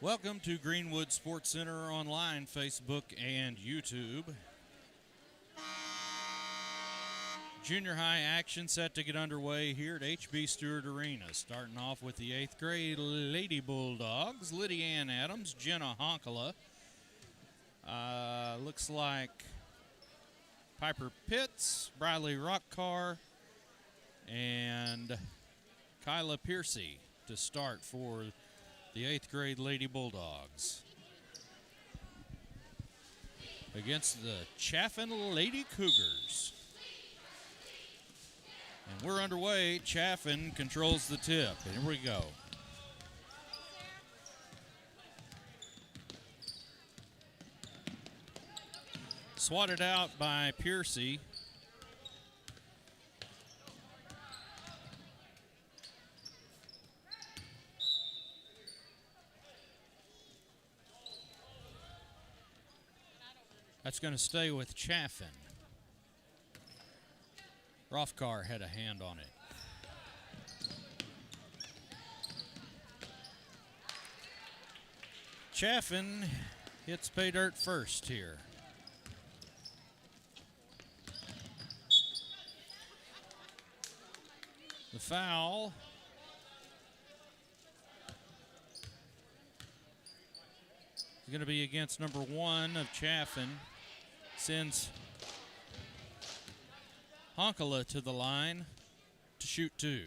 Welcome to Greenwood Sports Center online, Facebook, and YouTube. Junior high action set to get underway here at H.B. Stewart Arena. Starting off with the 8th grade Lady Bulldogs, Lydia Ann Adams, Jenna Honkala. Looks like Piper Pitts, Briley Rockcar, and Kyla Piercy to start for the 8th grade Lady Bulldogs against the Chaffin Lady Cougars. And we're underway. Chaffin controls the tip. Here we go. Swatted out by Piercy. That's going to stay with Chaffin. Rothkar had a hand on it. Chaffin hits pay dirt first here. The foul. Is going to be against number 1 of Chaffin. Sends Honkala to the line to shoot 2.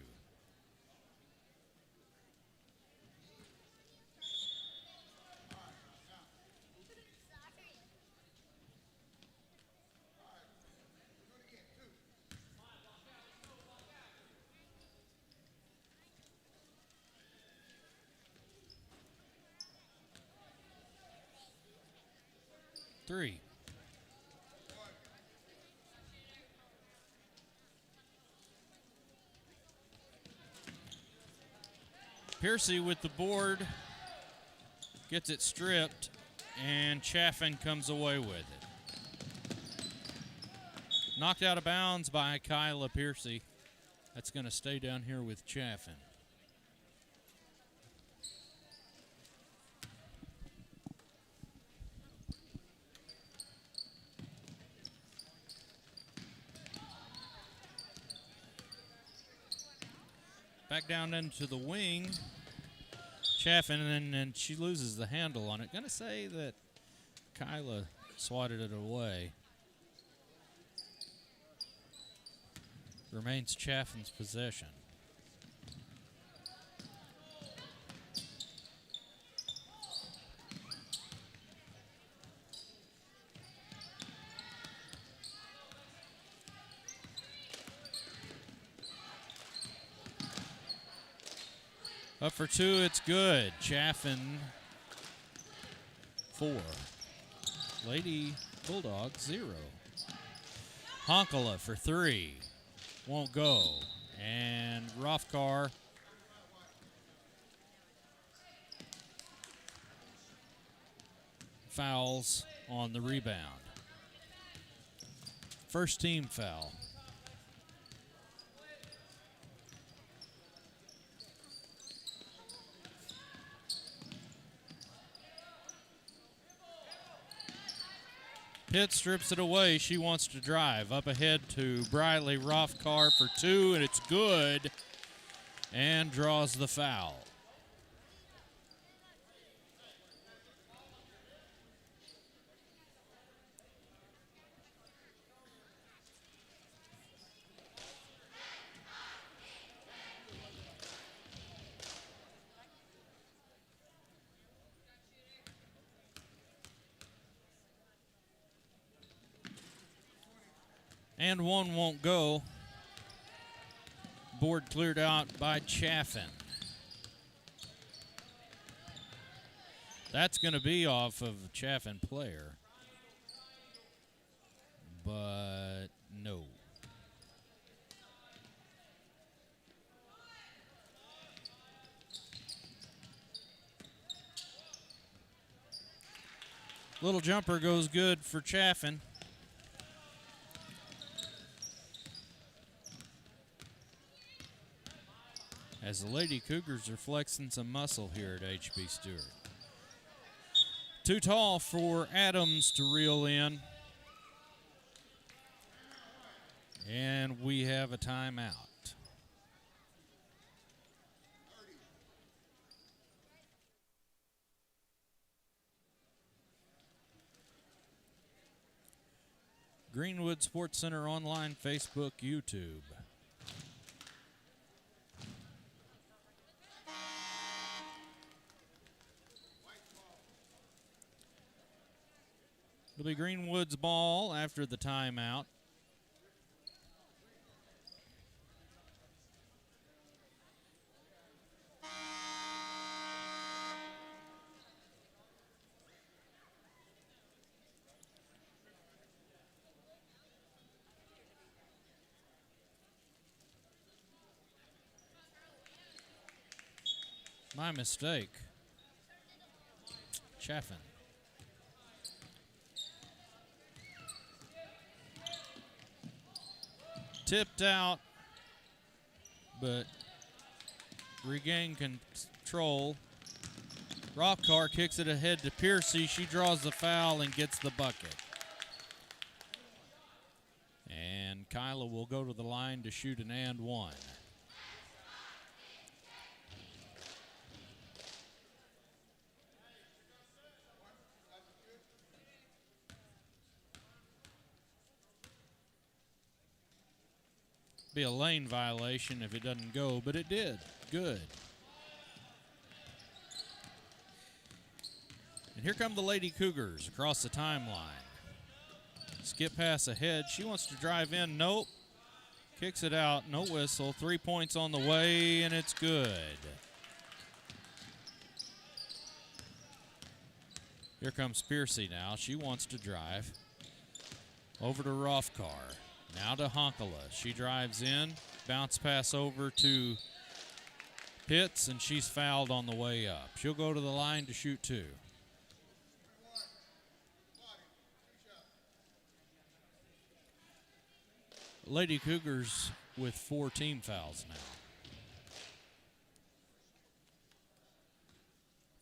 Three. Piercy with the board, gets it stripped, and Chaffin comes away with it. Knocked out of bounds by Kyla Piercy. That's going to stay down here with Chaffin. Back down into the wing. Chaffin, and she loses the handle on it. Gonna say that Kyla swatted it away. Remains Chaffin's possession. Up for 2, it's good. Chaffin 4. Lady Bulldogs 0. Honkala for 3. Won't go. And Rothkar fouls on the rebound. First team foul. Pitt strips it away. She wants to drive. Up ahead to Briley Rothkar for 2, and it's good. And draws the foul. And one won't go. Board cleared out by Chaffin. That's going to be off of a Chaffin player. But no. Little jumper goes good for Chaffin. As the Lady Cougars are flexing some muscle here at H.B. Stewart. Too tall for Adams to reel in. And we have a timeout. Greenwood Sports Center online, Facebook, YouTube. It'll be Greenwood's ball after the timeout. My mistake. Chaffin. Tipped out, but regained control. Rothkar kicks it ahead to Piercy. She draws the foul and gets the bucket. And Kyla will go to the line to shoot an and one. Be a lane violation if it doesn't go, but it did. Good. And here come the Lady Cougars across the timeline. Skip pass ahead. She wants to drive in. Nope. Kicks it out. No whistle. 3 points on the way, and it's good. Here comes Piercy now. She wants to drive. Over to Rothkar. Now to Honkala. She drives in. Bounce pass over to Pitts, and she's fouled on the way up. She'll go to the line to shoot two. Lady Cougars with 4 team fouls now.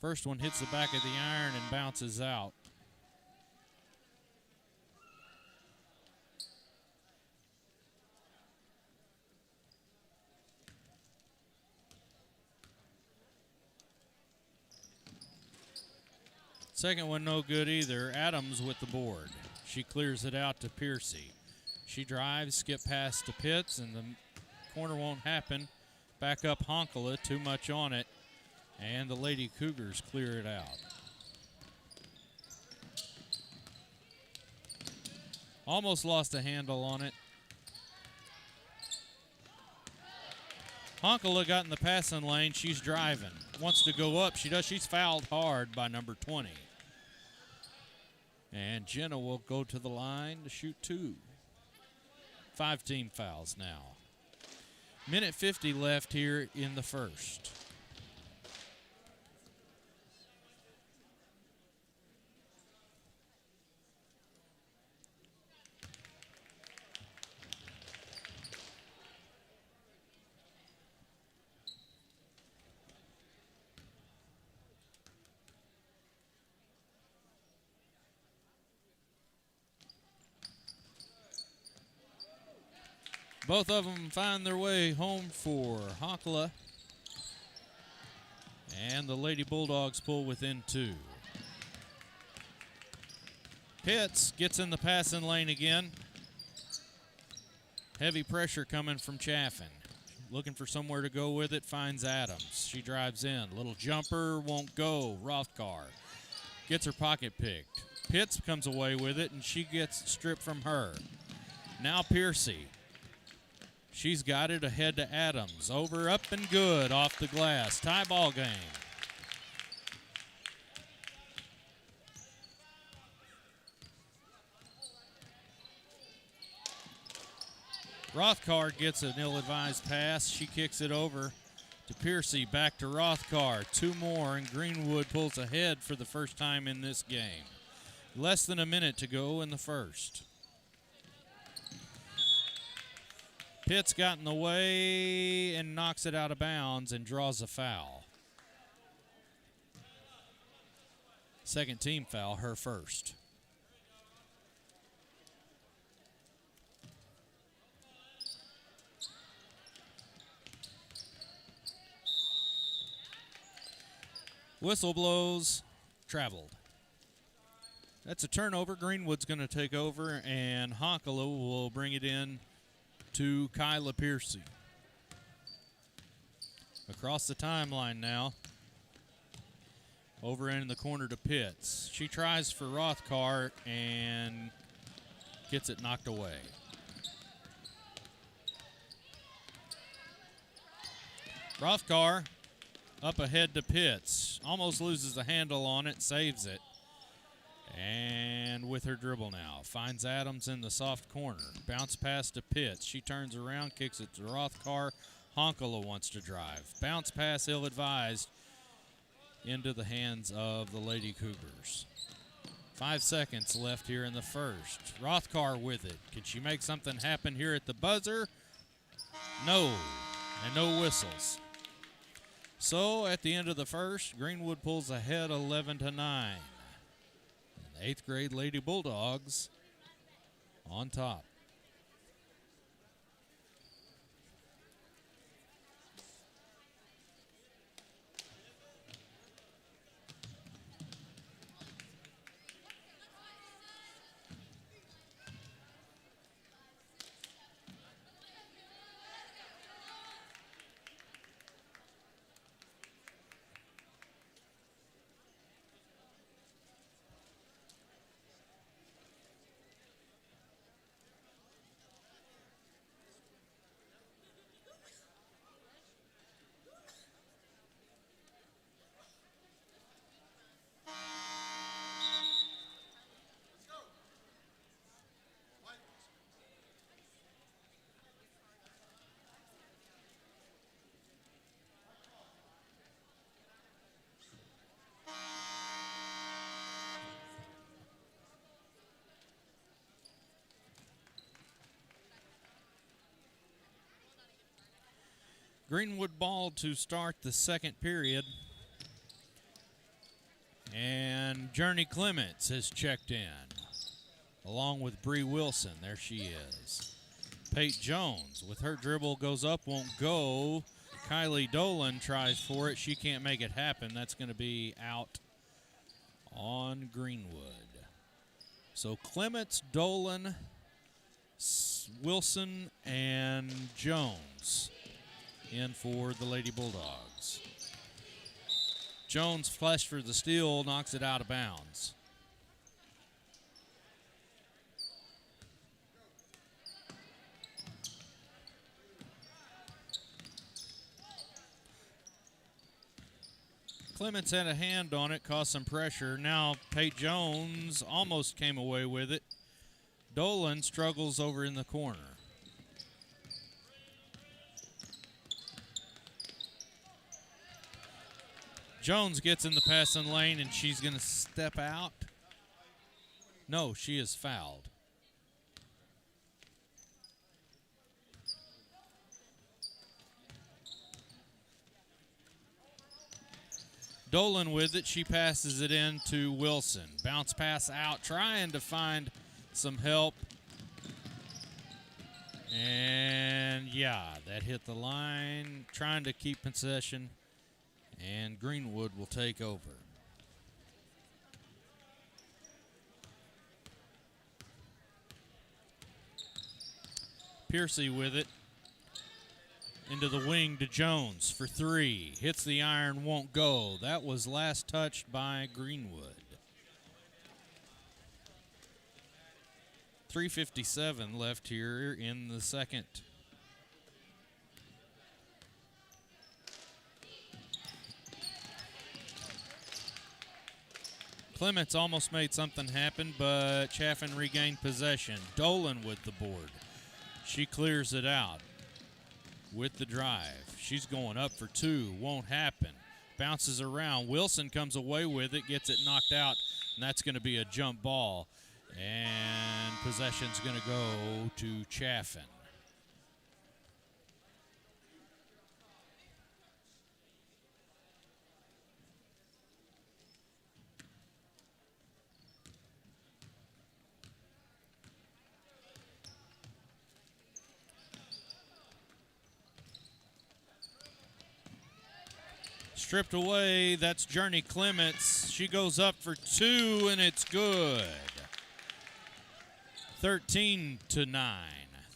First one hits the back of the iron and bounces out. Second one no good either. Adams with the board. She clears it out to Piercy. She drives, skip pass to Pitts, and the corner won't happen. Back up Honkala, too much on it, and the Lady Cougars clear it out. Almost lost a handle on it. Honkala got in the passing lane. She's driving. Wants to go up. She does. She's fouled hard by number 20. And Jenna will go to the line to shoot two. 5 team fouls now. Minute 50 left here in the first. Both of them find their way home for Honkala. And the Lady Bulldogs pull within 2. Pitts gets in the passing lane again. Heavy pressure coming from Chaffin. Looking for somewhere to go with it, finds Adams. She drives in. Little jumper, won't go. Rothkar gets her pocket picked. Pitts comes away with it, and she gets stripped from her. Now Piercy. She's got it ahead to Adams. Over, up, and good off the glass. Tie ball game. Rothkar gets an ill-advised pass. She kicks it over to Piercy. Back to Rothkar. 2 more, and Greenwood pulls ahead for the first time in this game. Less than a minute to go in the first. Pitts got in the way and knocks it out of bounds and draws a foul. Second team foul, her first. Whistle blows, traveled. That's a turnover. Greenwood's going to take over, and Honkala will bring it in to Kyla Piercy. Across the timeline now. Over in the corner to Pitts. She tries for Rothkart and gets it knocked away. Rothkart up ahead to Pitts. Almost loses the handle on it, saves it. And with her dribble now, finds Adams in the soft corner. Bounce pass to Pitts. She turns around, kicks it to Rothkart. Honkala wants to drive. Bounce pass ill-advised into the hands of the Lady Cougars. 5 seconds left here in the first. Rothkart with it. Can she make something happen here at the buzzer? No, and no whistles. So at the end of the first, Greenwood pulls ahead 11-9. The 8th grade Lady Bulldogs on top. Greenwood ball to start the second period. And Journey Clements has checked in, along with Bree Wilson. There she is. Pate Jones with her dribble goes up, won't go. Kylie Dolan tries for it. She can't make it happen. That's going to be out on Greenwood. So Clements, Dolan, Wilson, and Jones in for the Lady Bulldogs. Jones flushed for the steal, knocks it out of bounds. Clements had a hand on it, caused some pressure. Now Pate Jones almost came away with it. Dolan struggles over in the corner. Jones gets in the passing lane, and she's going to step out. No, she is fouled. Dolan with it. She passes it in to Wilson. Bounce pass out, trying to find some help. And, yeah, that hit the line. Trying to keep possession. And Greenwood will take over. Piercy with it. Into the wing to Jones for three. Hits the iron, won't go. That was last touched by Greenwood. 3:57 left here in the second. Clements almost made something happen, but Chaffin regained possession. Dolan with the board. She clears it out with the drive. She's going up for two. Won't happen. Bounces around. Wilson comes away with it, gets it knocked out, and that's going to be a jump ball. And possession's going to go to Chaffin. Stripped away, that's Journey Clements. She goes up for two, and it's good. 13-9.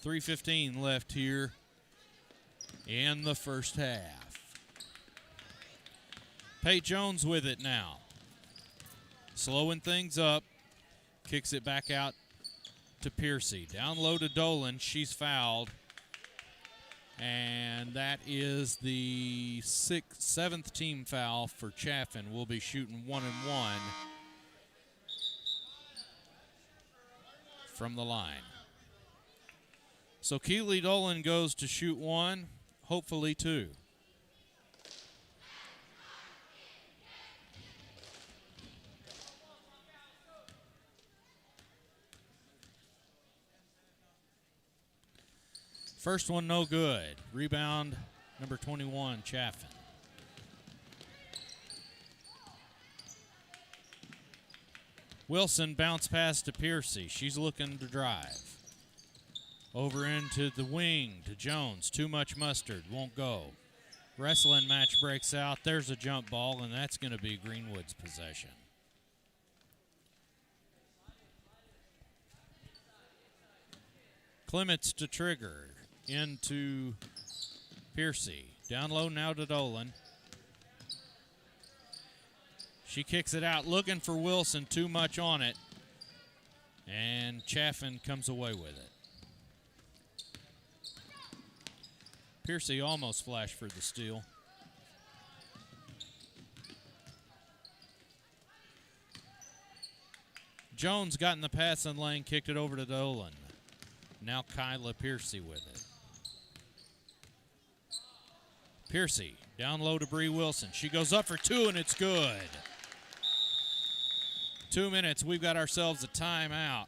3:15 left here in the first half. Pate Jones with it now. Slowing things up. Kicks it back out to Piercy. Down low to Dolan. She's fouled. And that is the seventh team foul for Chaffin. We'll be shooting 1-1 from the line. So Keely Dolan goes to shoot one, hopefully two. First one no good. Rebound number 21, Chaffin. Wilson bounce pass to Piercy. She's looking to drive. Over into the wing to Jones. Too much mustard. Won't go. Wrestling match breaks out. There's a jump ball, and that's going to be Greenwood's possession. Clements to trigger. Into Piercy. Down low now to Dolan. She kicks it out, looking for Wilson. Too much on it. And Chaffin comes away with it. Piercy almost flashed for the steal. Jones got in the passing lane, kicked it over to Dolan. Now Kyla Piercy with it. Piercy down low to Bree Wilson. She goes up for two, and it's good. 2 minutes. We've got ourselves a timeout.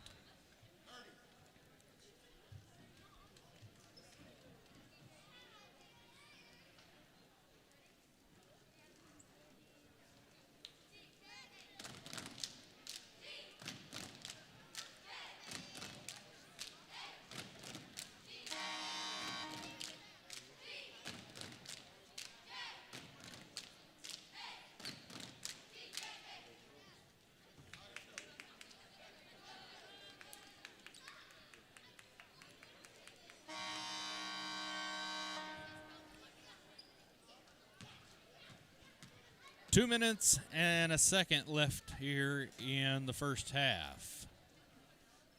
Two minutes and a second left here in the first half.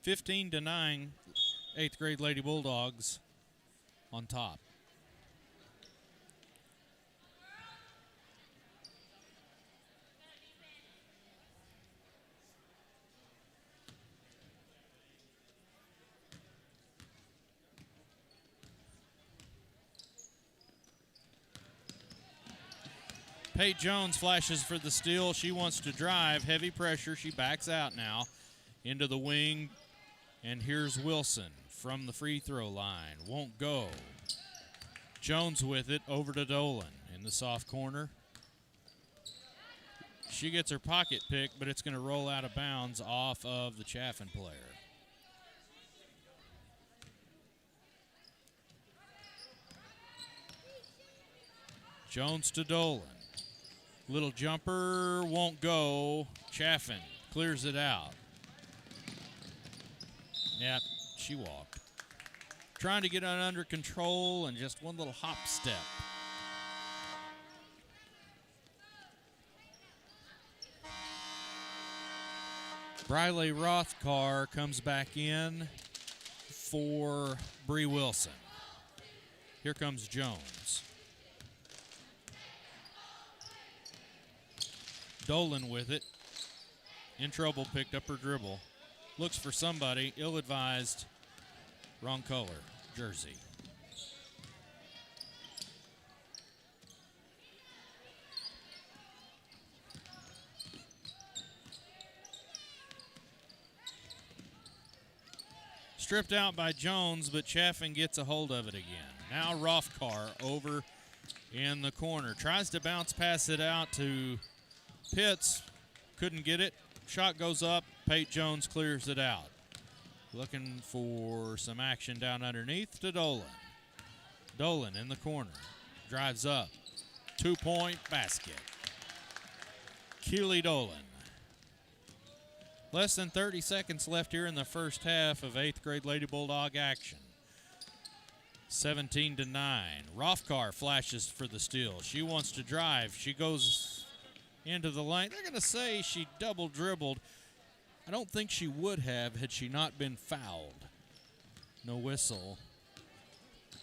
15-9, 8th grade Lady Bulldogs on top. Pate Jones flashes for the steal. She wants to drive. Heavy pressure. She backs out now into the wing. And here's Wilson from the free throw line. Won't go. Jones with it over to Dolan in the soft corner. She gets her pocket pick, but it's going to roll out of bounds off of the Chaffin player. Jones to Dolan. Little jumper, won't go. Chaffin clears it out. Yep, she walked. Trying to get it under control and just one little hop step. Briley Rothkar comes back in for Bree Wilson. Here comes Jones. Dolan with it. In trouble, picked up her dribble. Looks for somebody, ill-advised. Wrong color, jersey. Stripped out by Jones, but Chaffin gets a hold of it again. Now Rothkar over in the corner. Tries to bounce pass it out to Pitts. Couldn't get it. Shot goes up. Pate Jones clears it out. Looking for some action down underneath to Dolan. Dolan in the corner. Drives up. two-point basket. Keely Dolan. Less than 30 seconds left here in the first half of 8th grade Lady Bulldog action. 17-9. Rothkar flashes for the steal. She wants to drive. She goes into the lane. They're going to say she double dribbled. I don't think she would have had she not been fouled. No whistle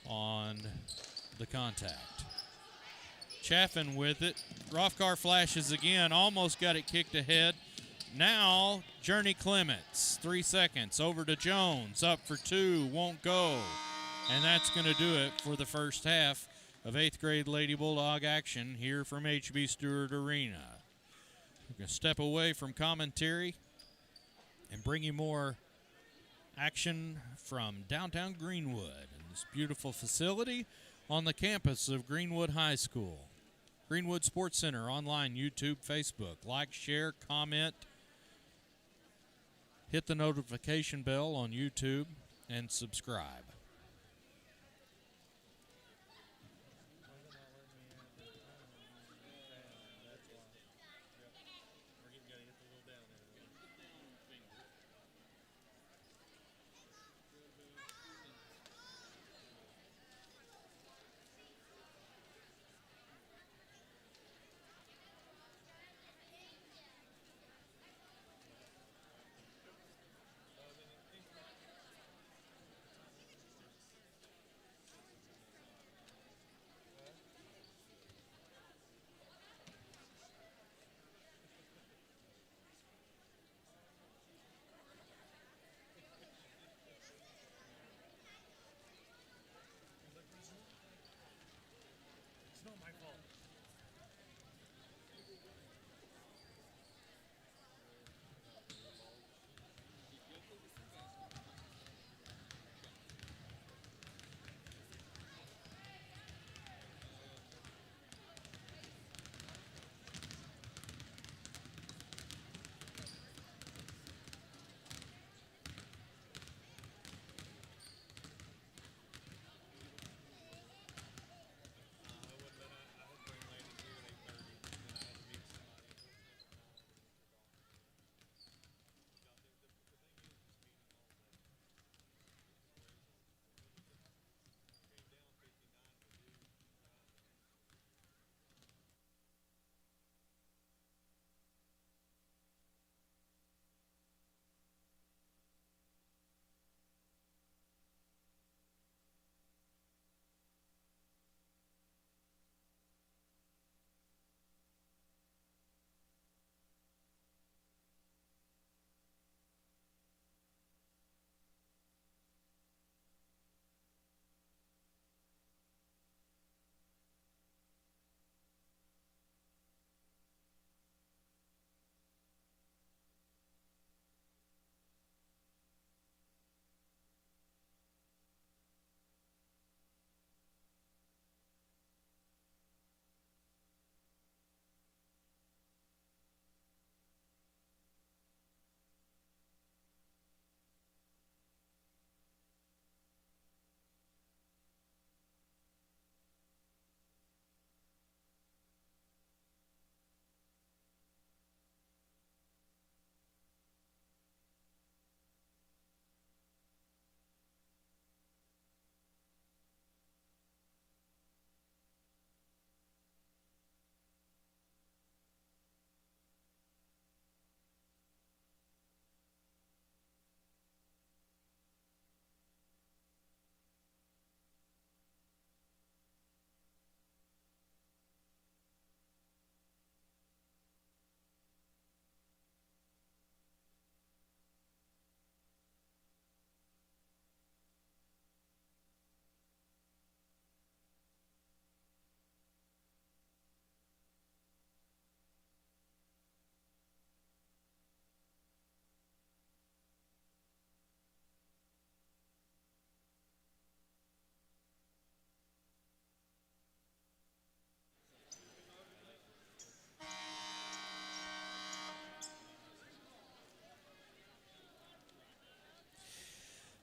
on the contact. Chaffin with it. Rothkar flashes again. Almost got it kicked ahead. Now, Journey Clements. 3 seconds. Over to Jones. Up for two. Won't go. And that's going to do it for the first half of 8th grade Lady Bulldog action here from H.B. Stewart Arena. We're going to step away from commentary and bring you more action from downtown Greenwood and this beautiful facility on the campus of Greenwood High School. Greenwood Sports Center online, YouTube, Facebook. Like, share, comment. Hit the notification bell on YouTube and subscribe.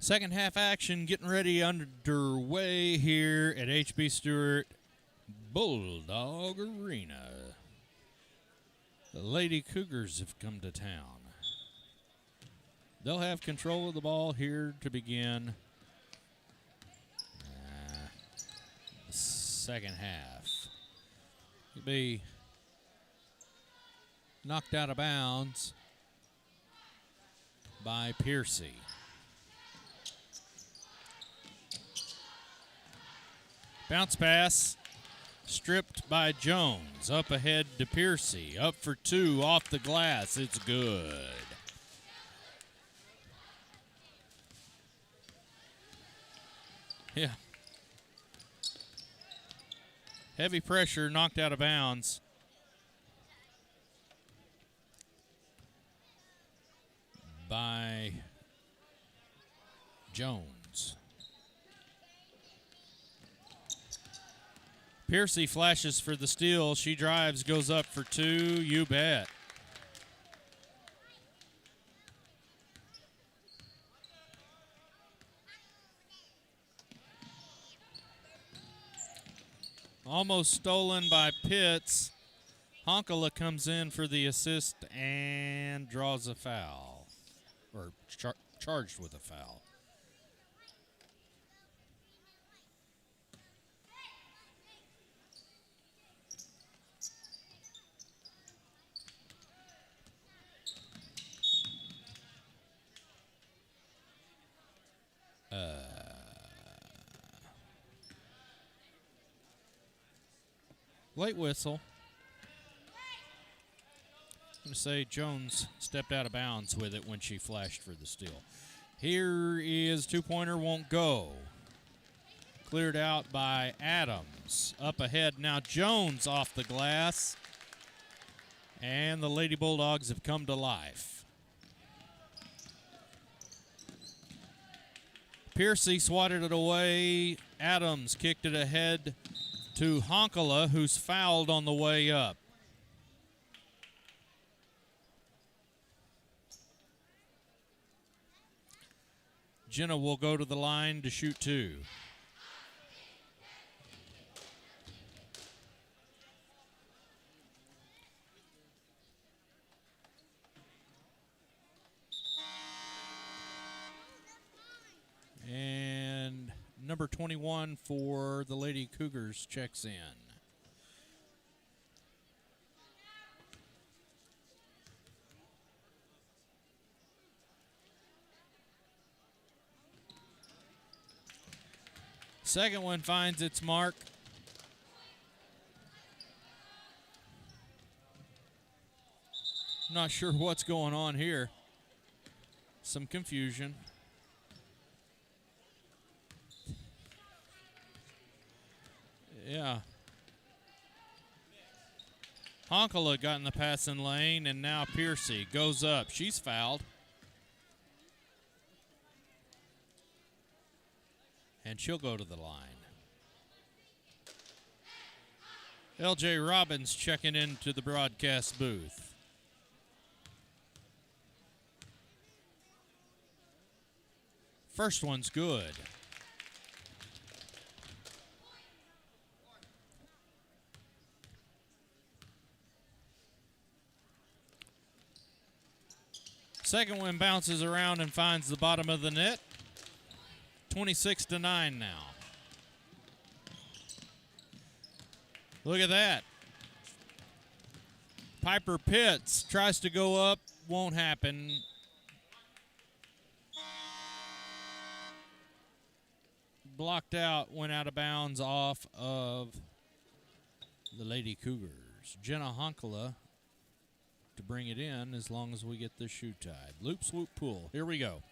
Second half action getting ready underway here at H.B. Stewart Bulldog Arena. The Lady Cougars have come to town. They'll have control of the ball here to begin the second half. It'll be knocked out of bounds by Piercy. Bounce pass stripped by Jones. Up ahead to Piercy. Up for two off the glass. It's good. Yeah. Heavy pressure, knocked out of bounds. By Jones. Piercy flashes for the steal. She drives, goes up for two. You bet. Almost stolen by Pitts. Honkala comes in for the assist and draws a foul. Or charged with a foul. Late whistle. I'm going to say Jones stepped out of bounds with it when she flashed for the steal. Here is two-pointer, won't go. Cleared out by Adams. Up ahead now Jones off the glass. And the Lady Bulldogs have come to life. Piercy swatted it away. Adams kicked it ahead to Honkala, who's fouled on the way up. Jenna will go to the line to shoot two. And number 21 for the Lady Cougars checks in. Second one finds its mark. Not sure what's going on here. Some confusion. Yeah. Honkala got in the passing lane, and now Piercy goes up. She's fouled. And she'll go to the line. L.J. Robbins checking into the broadcast booth. First one's good. Second one bounces around and finds the bottom of the net. 26-9 now. Look at that. Piper Pitts tries to go up, won't happen. Blocked out, went out of bounds off of the Lady Cougars. Jenna Honkala to bring it in as long as we get this shoe tied. Loop, swoop, pull. Here we go.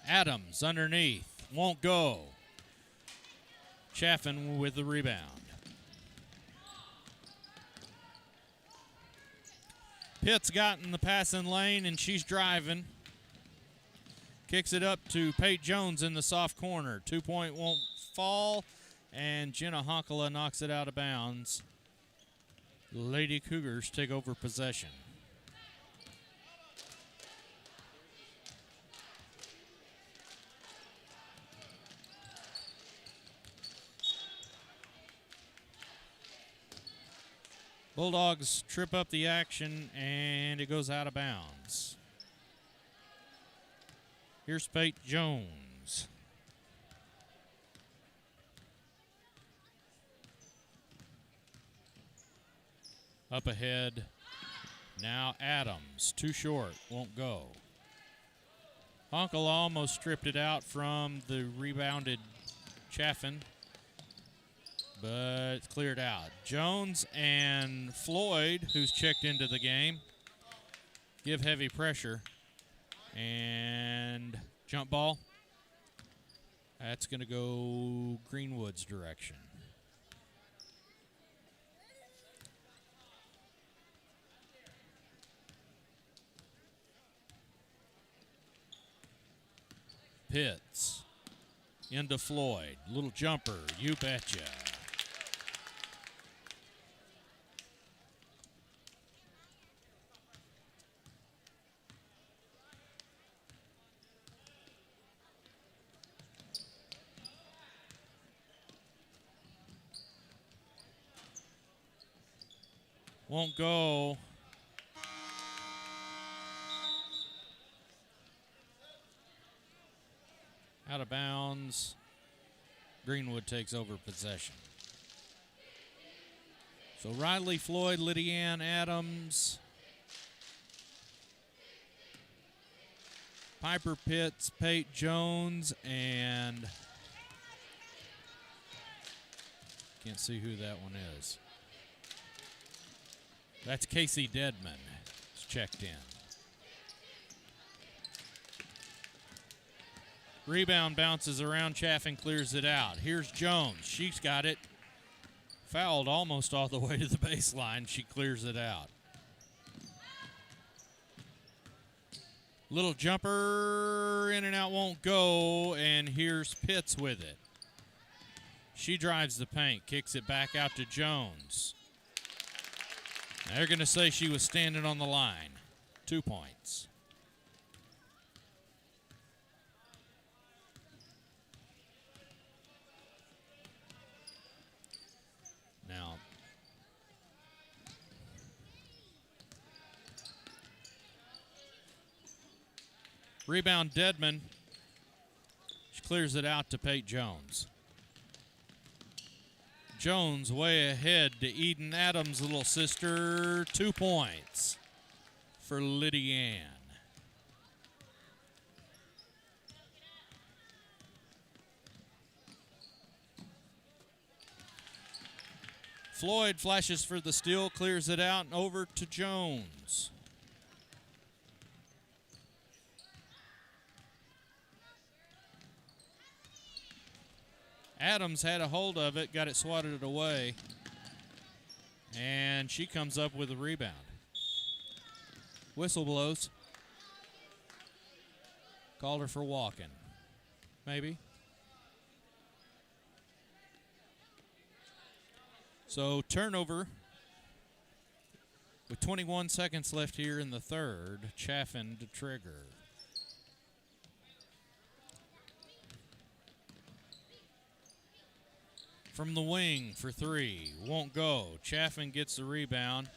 Adams underneath. Won't go. Chaffin with the rebound. Pitts got in the passing lane, and she's driving. Kicks it up to Pate Jones in the soft corner. 2-point won't fall, and Jenna Honkala knocks it out of bounds. Lady Cougars take over possession. Bulldogs trip up the action, and it goes out of bounds. Here's Pate Jones. Up ahead. Now Adams. Too short. Won't go. Uncle almost stripped it out from the rebounded Chaffin, but it's cleared out. Jones and Floyd, who's checked into the game, give heavy pressure. And jump ball. That's going to go Greenwood's direction. Pitts into Floyd. Little jumper, you betcha. Won't go. Out of bounds. Greenwood takes over possession. So Riley, Floyd, Lydianne, Adams, Piper, Pitts, Pate Jones, and can't see who that one is. That's Casey Deadman. It's checked in. Rebound bounces around. Chaffin clears it out. Here's Jones. She's got it. Fouled almost all the way to the baseline. She clears it out. Little jumper in and out, won't go. And here's Pitts with it. She drives the paint, kicks it back out to Jones. They're going to say she was standing on the line. 2 points. Now, rebound Deadman. She clears it out to Pate Jones. Jones way ahead to Eden Adams' little sister. 2 points for Lydianne. Floyd flashes for the steal, clears it out, and over to Jones. Adams had a hold of it, got it swatted away, and she comes up with a rebound. Whistle blows. Called her for walking. Maybe. So turnover with 21 seconds left here in the third. Chaffin to trigger. From the wing for three. Won't go. Chaffin gets the rebound.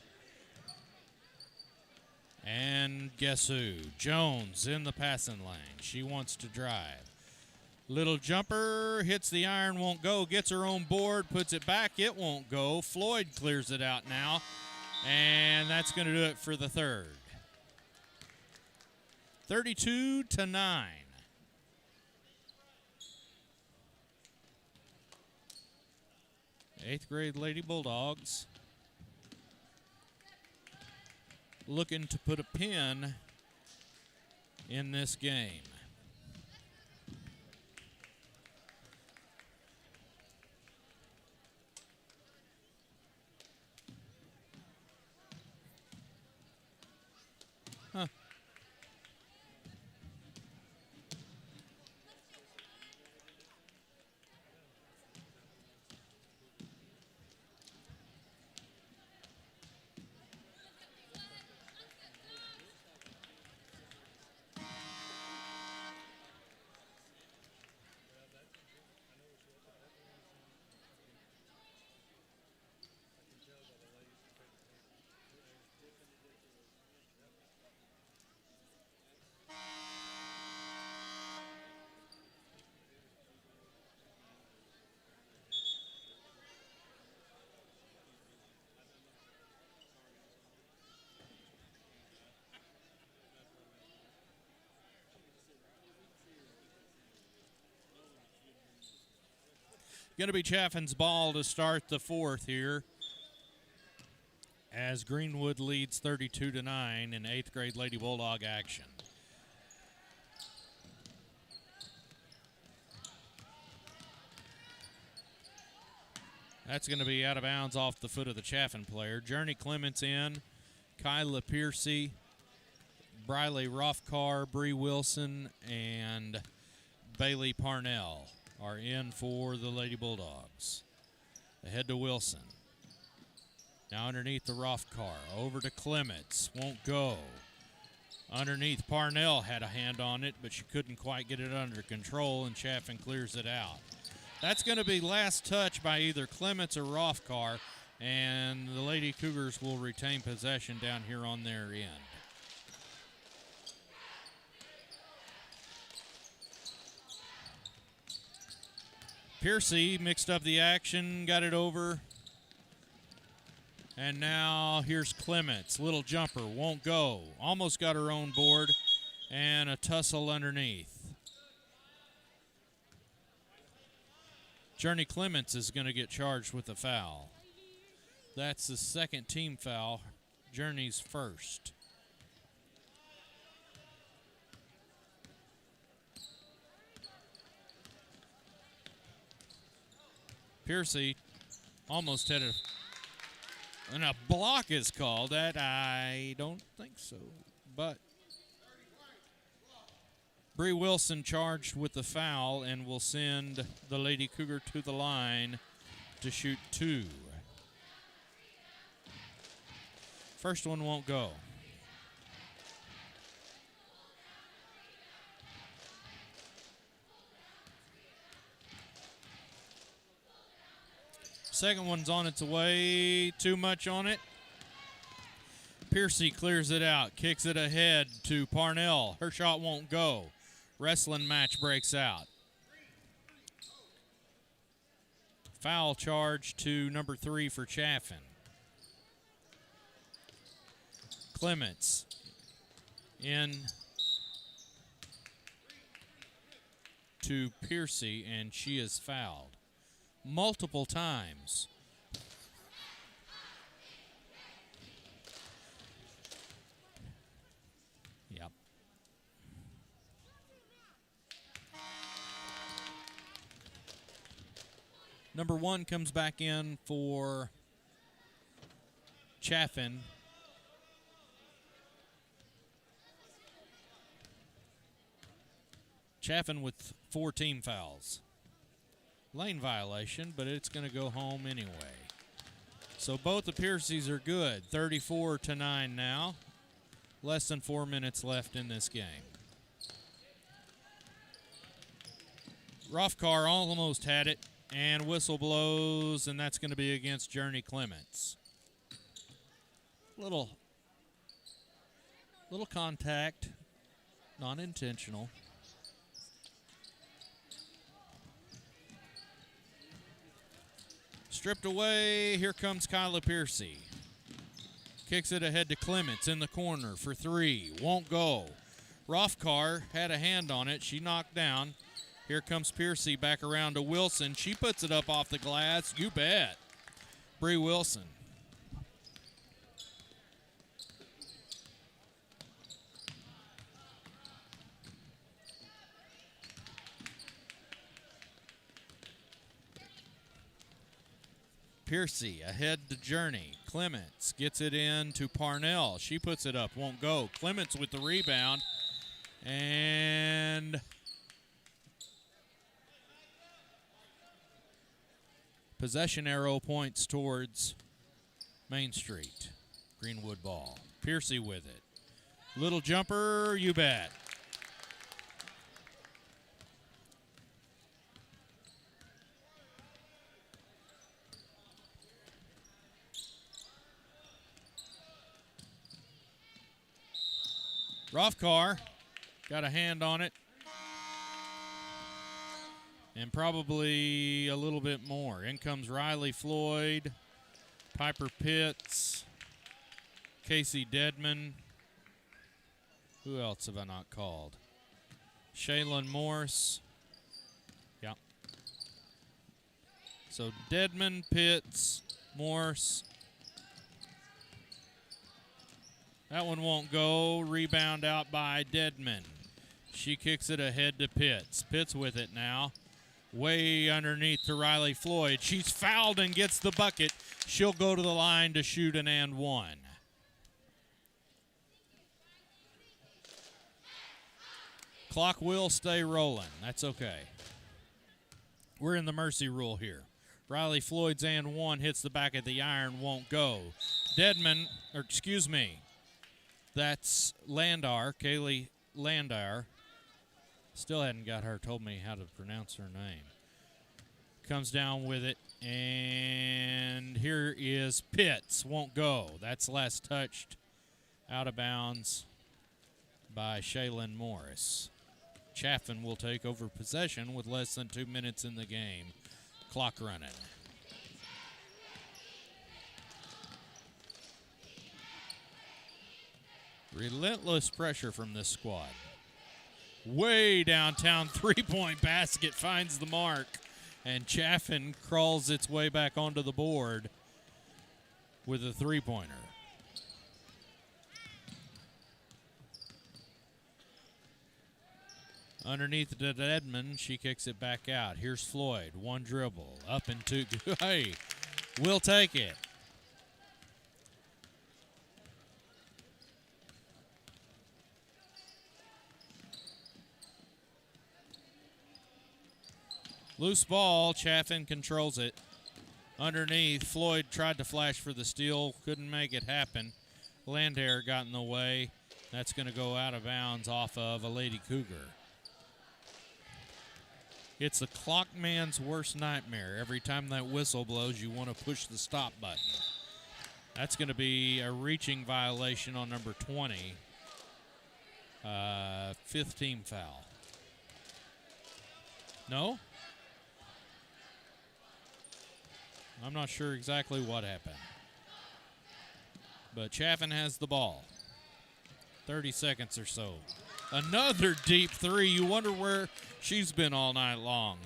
And guess who? Jones in the passing lane. She wants to drive. Little jumper, hits the iron, won't go. Gets her own board, puts it back. It won't go. Floyd clears it out now. And that's going to do it for the third. 32-9. Eighth grade Lady Bulldogs looking to put a pin in this game. Going to be Chaffin's ball to start the fourth here, as Greenwood leads 32-9 in 8th grade Lady Bulldog action. That's going to be out of bounds off the foot of the Chaffin player. Journey Clements in, Kyla Piercy, Briley Rothcar, Bree Wilson, and Bailey Parnell are in for the Lady Bulldogs. Ahead to Wilson. Now underneath the Rothcar, over to Clements, won't go. Underneath, Parnell had a hand on it, but she couldn't quite get it under control, and Chaffin clears it out. That's going to be last touch by either Clements or Rothcar, and the Lady Cougars will retain possession down here on their end. Piercy mixed up the action, got it over. And now here's Clements. Little jumper, won't go. Almost got her own board, and a tussle underneath. Journey Clements is going to get charged with a foul. That's the second team foul, Journey's first. Piercy almost had and a block is called. That I don't think so, but Bree Wilson charged with the foul and will send the Lady Cougar to the line to shoot 2. First one won't go. Second one's on its way. Too much on it. Piercy clears it out, kicks it ahead to Parnell. Her shot won't go. Wrestling match breaks out. Foul charge to number 3 for Chaffin. Clements in to Piercy, and she is fouled multiple times. Yep. Number 1 comes back in for Chaffin. Chaffin with 4 team fouls. Lane violation, but it's going to go home anyway. So both the Piercys are good. 34-9 now. Less than 4 minutes left in this game. Rothcar almost had it, and whistle blows, and that's going to be against Journey Clements. Little contact, non-intentional. Stripped away, here comes Kyla Piercy. Kicks it ahead to Clements in the corner for 3, won't go. Rothcar had a hand on it, she knocked down. Here comes Piercy back around to Wilson. She puts it up off the glass, you bet. Bree Wilson. Piercy ahead to Journey. Clements gets it in to Parnell. She puts it up, won't go. Clements with the rebound. And possession arrow points towards Main Street. Greenwood ball. Piercy with it. Little jumper, you bet. Rothcar got a hand on it, and probably a little bit more. In comes Riley Floyd, Piper Pitts, Casey Dedman. Who else have I not called? Shaylin Morse. Yeah. So Deadman, Pitts, Morse. That one won't go. Rebound out by Deadman. She kicks it ahead to Pitts. Pitts with it now. Way underneath to Riley Floyd. She's fouled and gets the bucket. She'll go to the line to shoot an and one. Clock will stay rolling. That's okay. We're in the mercy rule here. Riley Floyd's and one hits the back of the iron, won't go. That's Landar, Kaylee Landar. Still hadn't got her, told me how to pronounce her name. Comes down with it, and here is Pitts, won't go. That's last touched out of bounds by Shaylin Morris. Chaffin will take over possession with less than 2 minutes in the game. Clock running. Relentless pressure from this squad. Way downtown, three-point basket finds the mark, and Chaffin crawls its way back onto the board with a three-pointer. Underneath the Edmond, she kicks it back out. Here's Floyd, one dribble, up and two. Hey, we'll take it. Loose ball, Chaffin controls it. Underneath, Floyd tried to flash for the steal, couldn't make it happen. Landare got in the way. That's going to go out of bounds off of a Lady Cougar. It's the clock man's worst nightmare. Every time that whistle blows, you want to push the stop button. That's going to be a reaching violation on number 20. Fifth team foul. No? I'm not sure exactly what happened. But Chaffin has the ball. 30 seconds or so. Another deep three. You wonder where she's been all night long.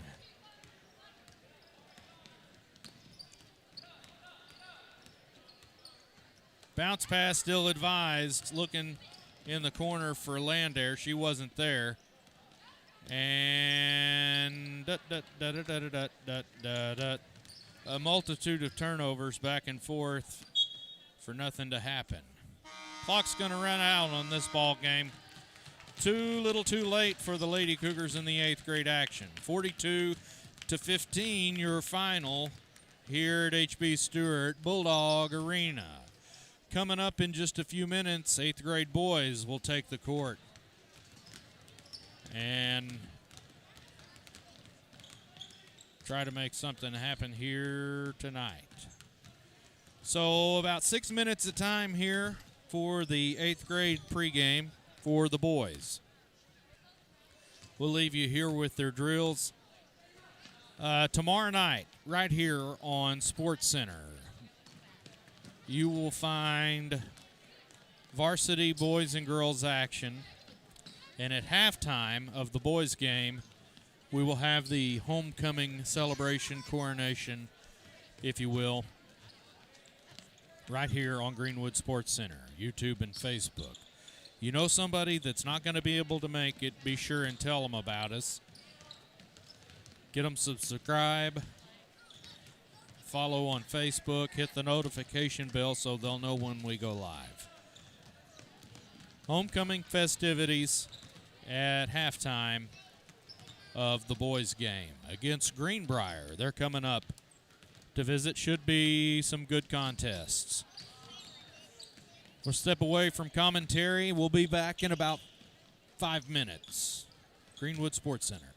Bounce pass still advised. Looking in the corner for Landare. She wasn't there. And a multitude of turnovers back and forth for nothing to happen. Clock's going to run out on this ball game. Too little too late for the Lady Cougars in the 8th grade action. 42-15, your final here at H.B. Stewart Bulldog Arena. Coming up in just a few minutes, 8th grade boys will take the court and try to make something happen here tonight. So about 6 minutes of time here for the 8th grade pregame for the boys. We'll leave you here with their drills. Tomorrow night, right here on Sports Center, you will find varsity boys and girls action. And at halftime of the boys' game, we will have the homecoming celebration, coronation, if you will, right here on Greenwood Sports Center, YouTube and Facebook. You know somebody that's not going to be able to make it, be sure and tell them about us. Get them subscribe, follow on Facebook, hit the notification bell so they'll know when we go live. Homecoming festivities at halftime of the boys' game against Greenbrier. They're coming up to visit. Should be some good contests. We'll step away from commentary. We'll be back in about 5 minutes. Greenwood Sports Center.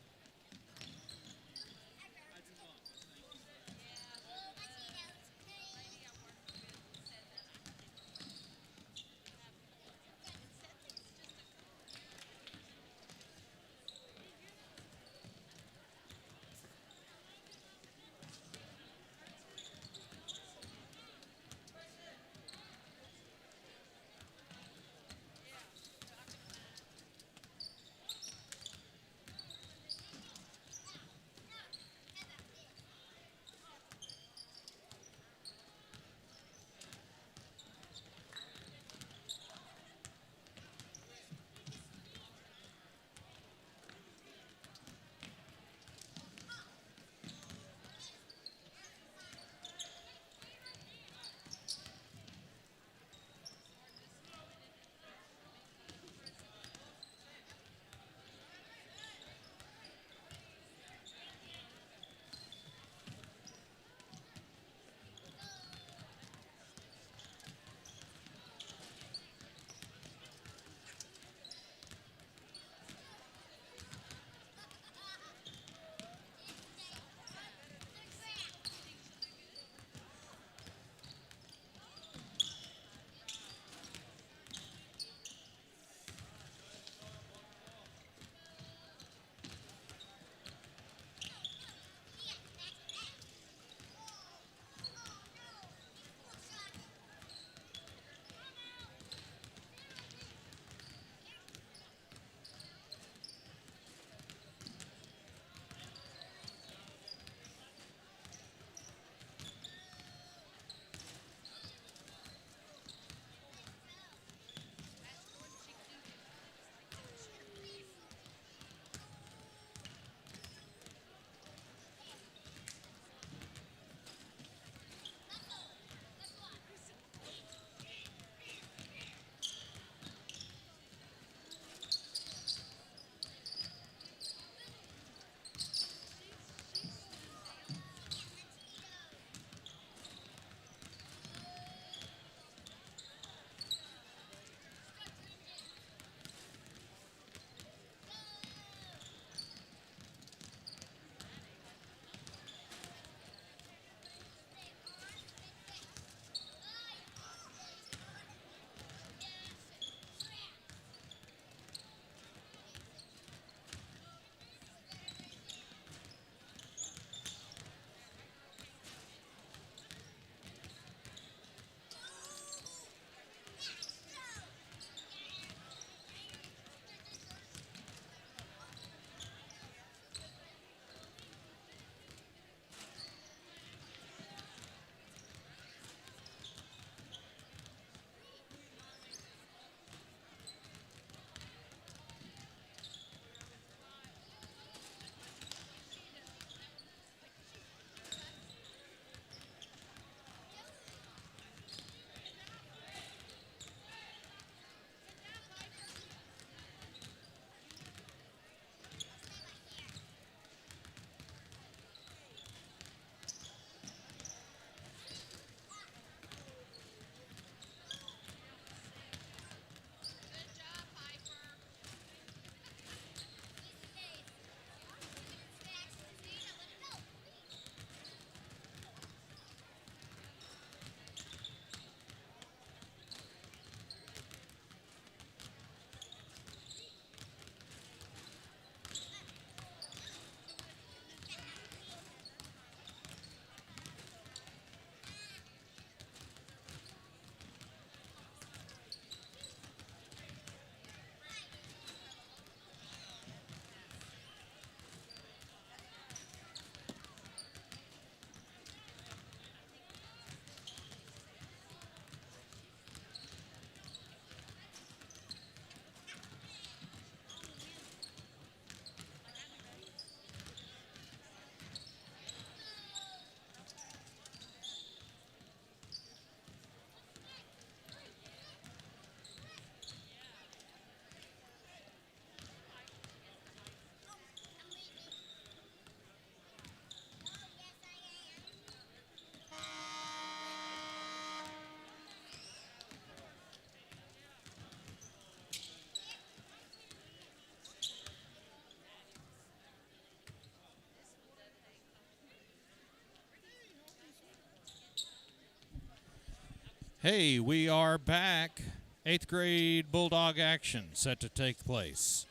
Hey, we are back. 8th grade Bulldog action set to take place.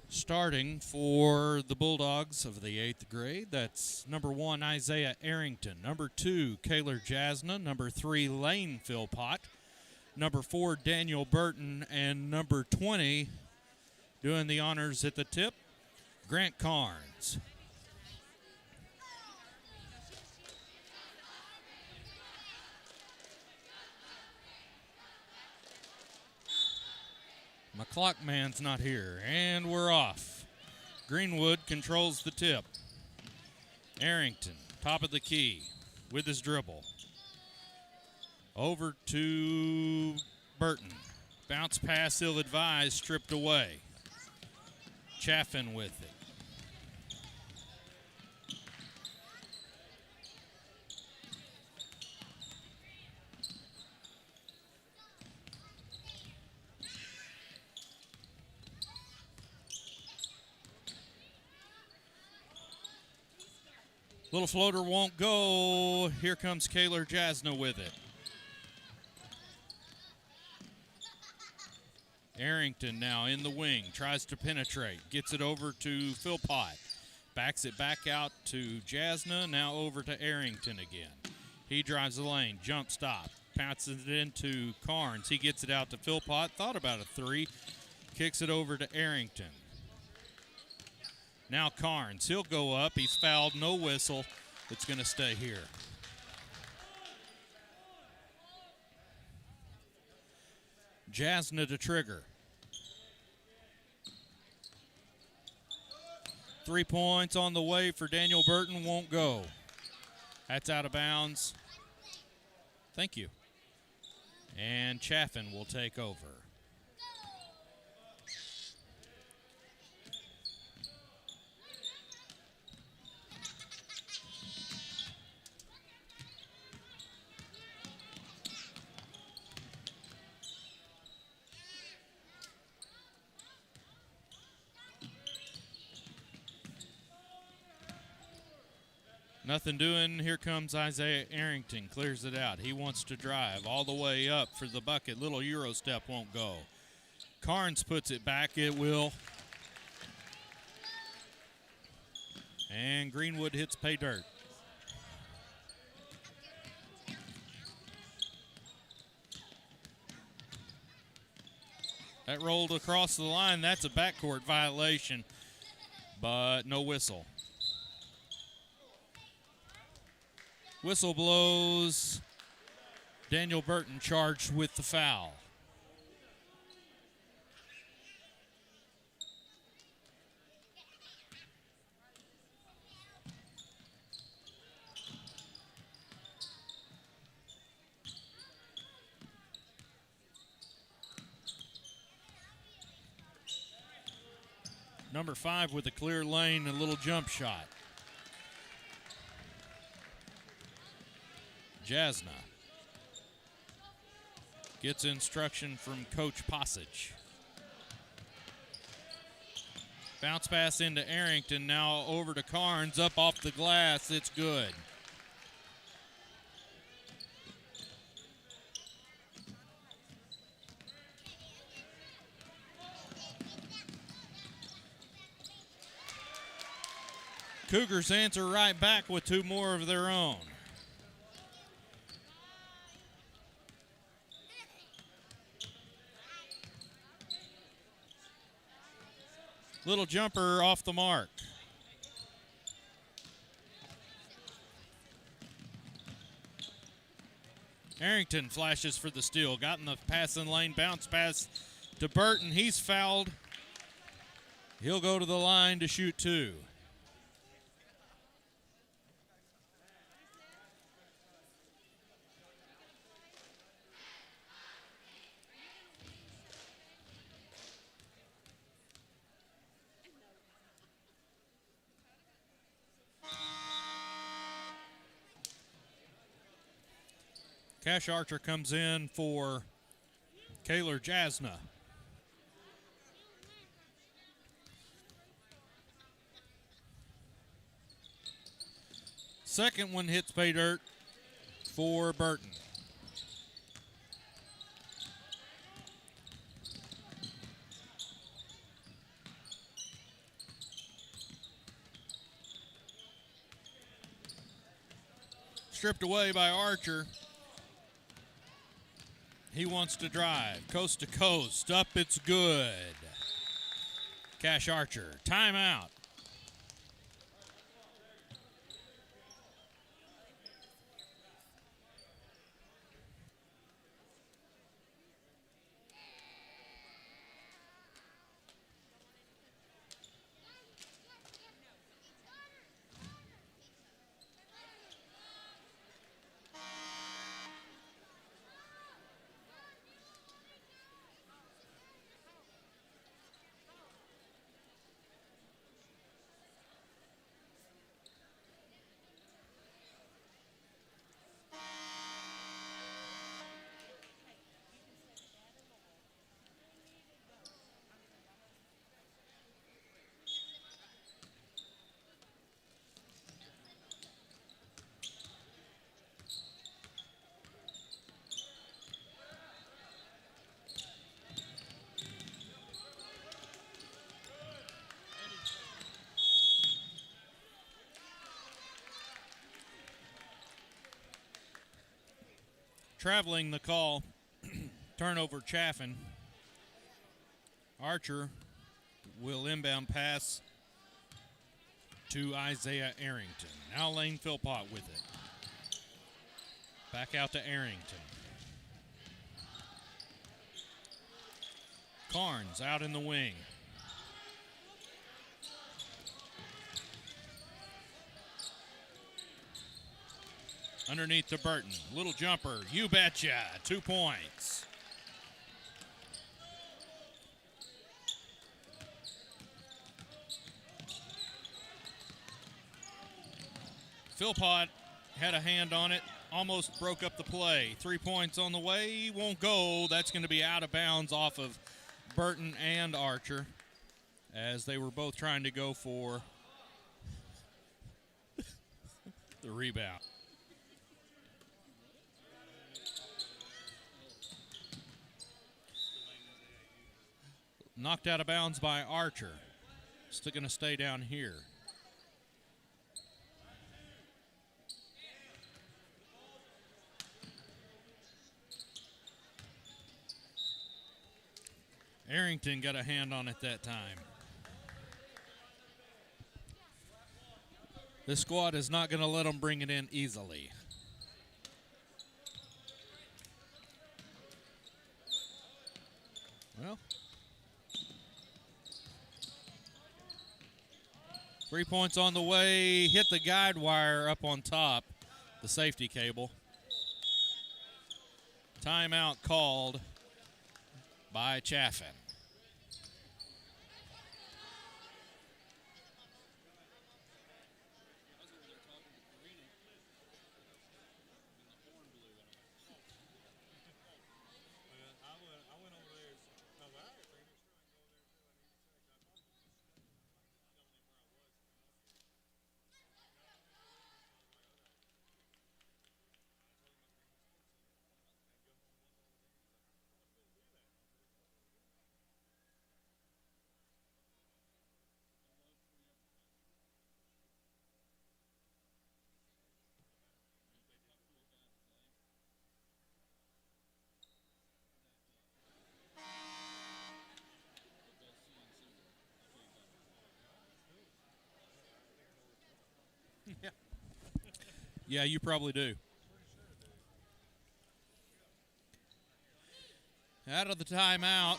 Starting for the Bulldogs of the 8th grade, that's number 1, Isaiah Arrington. Number 2, Kaylor Jasna. Number 3, Lane Philpott. Number 4, Daniel Burton. And number 20, doing the honors at the tip, Grant Carnes. My clock man's not here, and we're off. Greenwood controls the tip. Arrington, top of the key, with his dribble. Over to Burton. Bounce pass ill-advised, stripped away. Chaffin with it. Little floater won't go. Here comes Kaylor Jasna with it. Arrington now in the wing, tries to penetrate, gets it over to Philpott. Backs it back out to Jasna, now over to Arrington again. He drives the lane, jump stop, passes it into Carnes. He gets it out to Philpott, thought about a 3, kicks it over to Arrington. Now Carnes, he'll go up. He's fouled, no whistle. It's going to stay here. Jasna to trigger. 3 points on the way for Daniel Burton, won't go. That's out of bounds. Thank you. And Chaffin will take over. Nothing doing. Here comes Isaiah Arrington. Clears it out. He wants to drive all the way up for the bucket. Little Euro step won't go. Carnes puts it back. It will. And Greenwood hits pay dirt. That rolled across the line. That's a backcourt violation, but no whistle. Whistle blows. Daniel Burton charged with the foul. Number 5 with a clear lane and a little jump shot. Jasna gets instruction from Coach Passage. Bounce pass into Arrington, now over to Carnes, up off the glass, it's good. Cougars answer right back with 2 more of their own. Little jumper off the mark. Arrington flashes for the steal. Got in the passing lane, bounce pass to Burton. He's fouled. He'll go to the line to shoot 2. Cash Archer comes in for Kaylor Jasna. Second one hits pay dirt for Burton. stripped away by Archer. He wants to drive. Coast to coast. Up, it's good. Cash Archer. Timeout. Traveling the call, turnover Chaffin. Archer will inbound pass to Isaiah Arrington. Now Lane Philpott with it. Back out to Arrington. Carnes out in the wing. Underneath to Burton. Little jumper. You betcha. 2 points. Philpott had a hand on it. Almost broke up the play. 3 points on the way. Won't go. That's going to be out of bounds off of Burton and Archer, as they were both trying to go for the rebound. Knocked out of bounds by Archer. Still going to stay down here. Arrington got a hand on it that time. This squad is not going to let them bring it in easily. Well, 3 points on the way. Hit the guide wire up on top, the safety cable. Timeout called by Chaffin. Yeah, you probably do. Out of the timeout,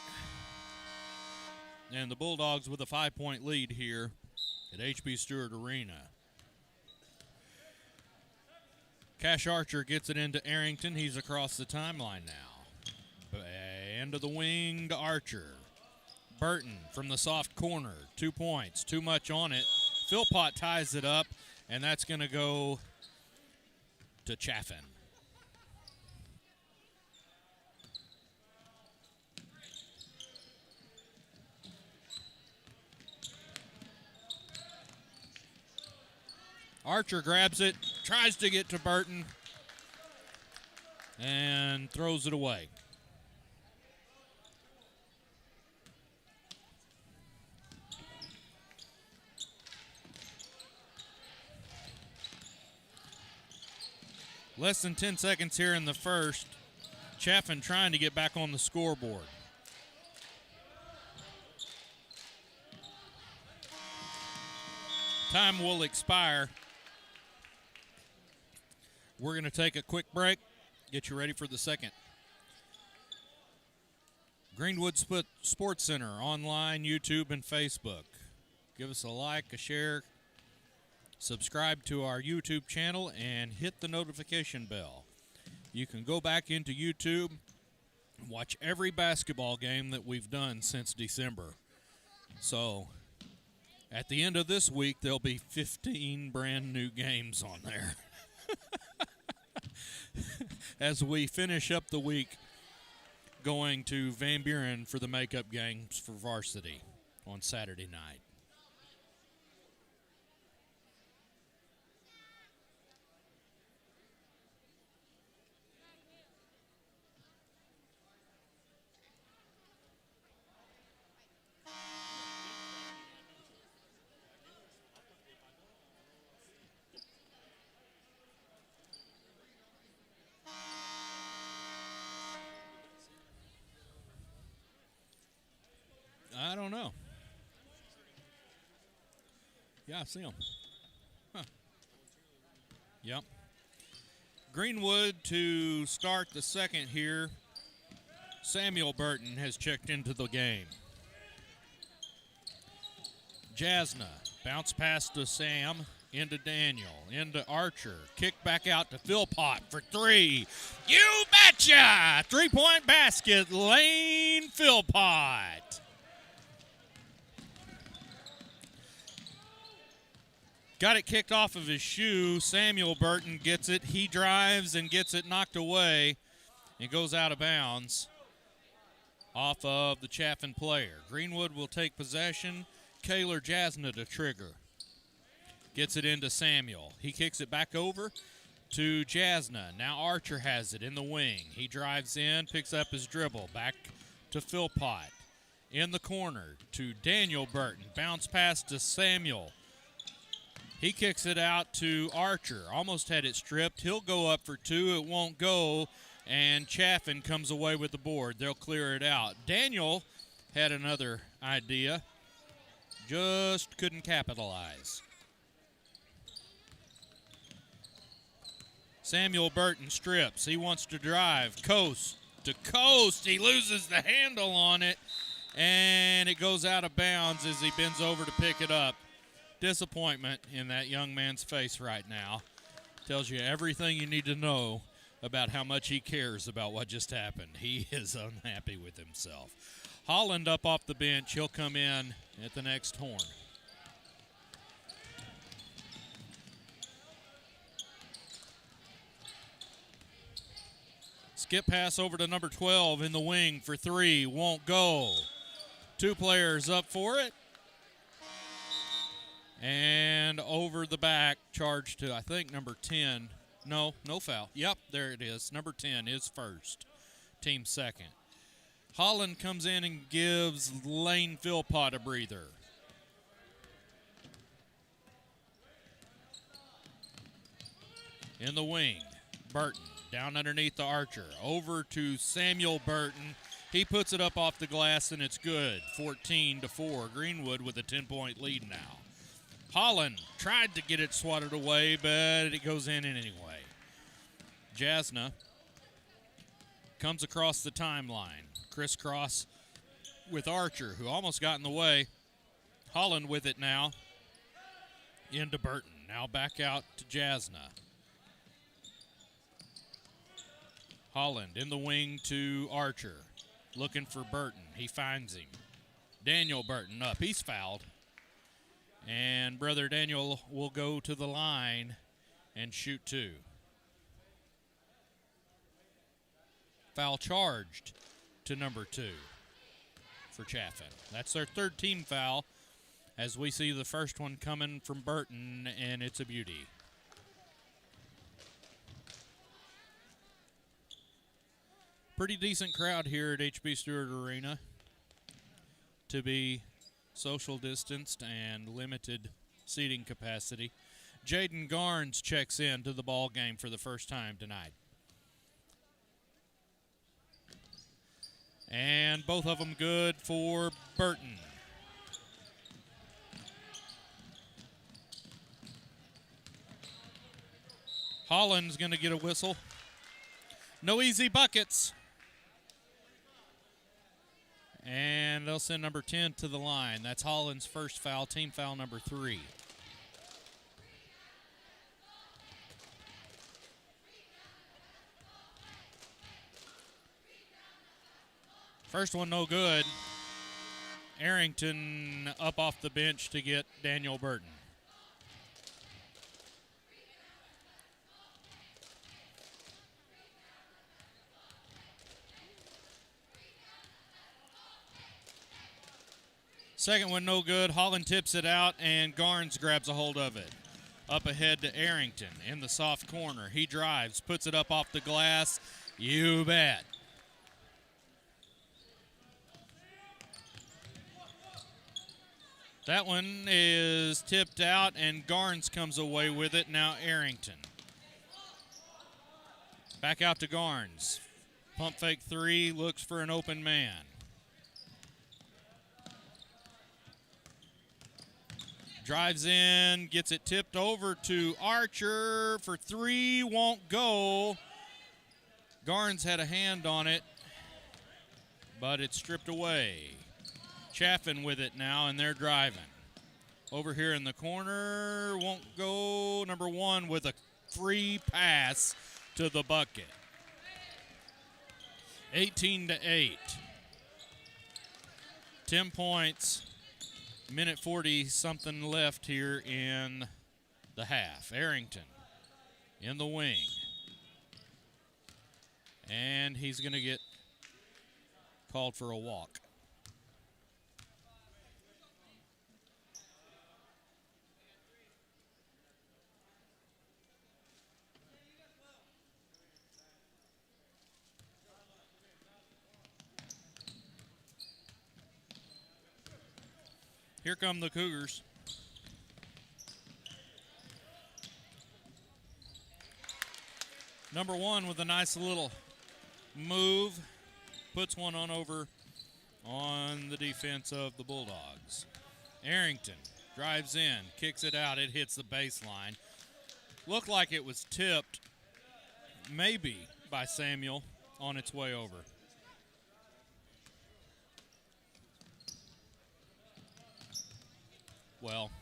and the Bulldogs with a 5-point lead here at H.B. Stewart Arena. Cash Archer gets it into Arrington. He's across the timeline now. End of the wing to Archer. Burton from the soft corner. 2 points. Too much on it. Philpott ties it up, and that's going to go to Chaffin. Archer grabs it, tries to get to Burton, and throws it away. Less than 10 seconds here in the first. Chaffin trying to get back on the scoreboard. Time will expire. We're going to take a quick break, get you ready for the second. Greenwood Sports Center, online, YouTube, and Facebook. Give us a like, a share, subscribe to our YouTube channel, and hit the notification bell. You can go back into YouTube and watch every basketball game that we've done since December. So, at the end of this week, there'll be 15 brand new games on there. As we finish up the week going to Van Buren for the makeup games for varsity on Saturday night. I don't know. Yeah, I see him. Huh. Yep. Greenwood to start the second here. Samuel Burton has checked into the game. Jasna, bounce pass to Sam, into Daniel, into Archer. Kick back out to Philpott for three. You betcha! Three-point basket, Lane Philpott. Got it kicked off of his shoe. Samuel Burton gets it. He drives and gets it knocked away. It goes out of bounds off of the Chaffin player. Greenwood will take possession. Kaylor Jasna to trigger. Gets it into Samuel. He kicks it back over to Jasna. Now Archer has it in the wing. He drives in, picks up his dribble. Back to Philpott. In the corner to Daniel Burton. Bounce pass to Samuel. He kicks it out to Archer. Almost had it stripped. He'll go up for two. It won't go. And Chaffin comes away with the board. They'll clear it out. Daniel had another idea. Just couldn't capitalize. Samuel Burton strips. He wants to drive. Coast to coast. He loses the handle on it. And it goes out of bounds as he bends over to pick it up. Disappointment in that young man's face right now. Tells you everything you need to know about how much he cares about what just happened. He is unhappy with himself. Holland up off the bench. He'll come in at the next horn. Skip pass over to number 12 in the wing for three. Won't go. Two players up for it. And over the back, charge to, I think, number 10. No foul. Yep, there it is. Number 10 is first. Team second. Holland comes in and gives Lane Philpott a breather. In the wing, Burton down underneath the Archer. Over to Samuel Burton. He puts it up off the glass, and it's good. 14-4. Greenwood with a 10-point lead now. Holland tried to get it swatted away, but it goes in anyway. Jasna comes across the timeline. Crisscross with Archer, who almost got in the way. Holland with it now. Into Burton. Now back out to Jasna. Holland in the wing to Archer. Looking for Burton. He finds him. Daniel Burton up. He's fouled. And Brother Daniel will go to the line and shoot two. Foul charged to number 2 for Chaffin. That's their third team foul as we see the first one coming from Burton, and it's a beauty. Pretty decent crowd here at H.B. Stewart Arena to be social distanced and limited seating capacity. Jaden Garnes checks in to the ball game for the first time tonight. And both of them good for Burton. Holland's going to get a whistle. No easy buckets. And they'll send number 10 to the line. That's Holland's first foul, team foul number 3. First one no good. Arrington up off the bench to get Daniel Burton. Second one no good. Holland tips it out, and Garnes grabs a hold of it. Up ahead to Arrington in the soft corner. He drives, puts it up off the glass. You bet. That one is tipped out, and Garnes comes away with it. Now Arrington. Back out to Garnes. Pump fake 3, looks for an open man. Drives in, gets it tipped over to Archer for 3, won't go. Garnes had a hand on it, but it's stripped away. Chaffin with it now, and they're driving. Over here in the corner, won't go. Number 1 with a free pass to the bucket. 18-8. 10 points. Minute 40-something left here in the half. Arrington in the wing. And he's going to get called for a walk. Here come the Cougars. Number 1 with a nice little move. Puts one on over on the defense of the Bulldogs. Arrington drives in, kicks it out. It hits the baseline. Looked like it was tipped, maybe by Samuel, on its way over. Well,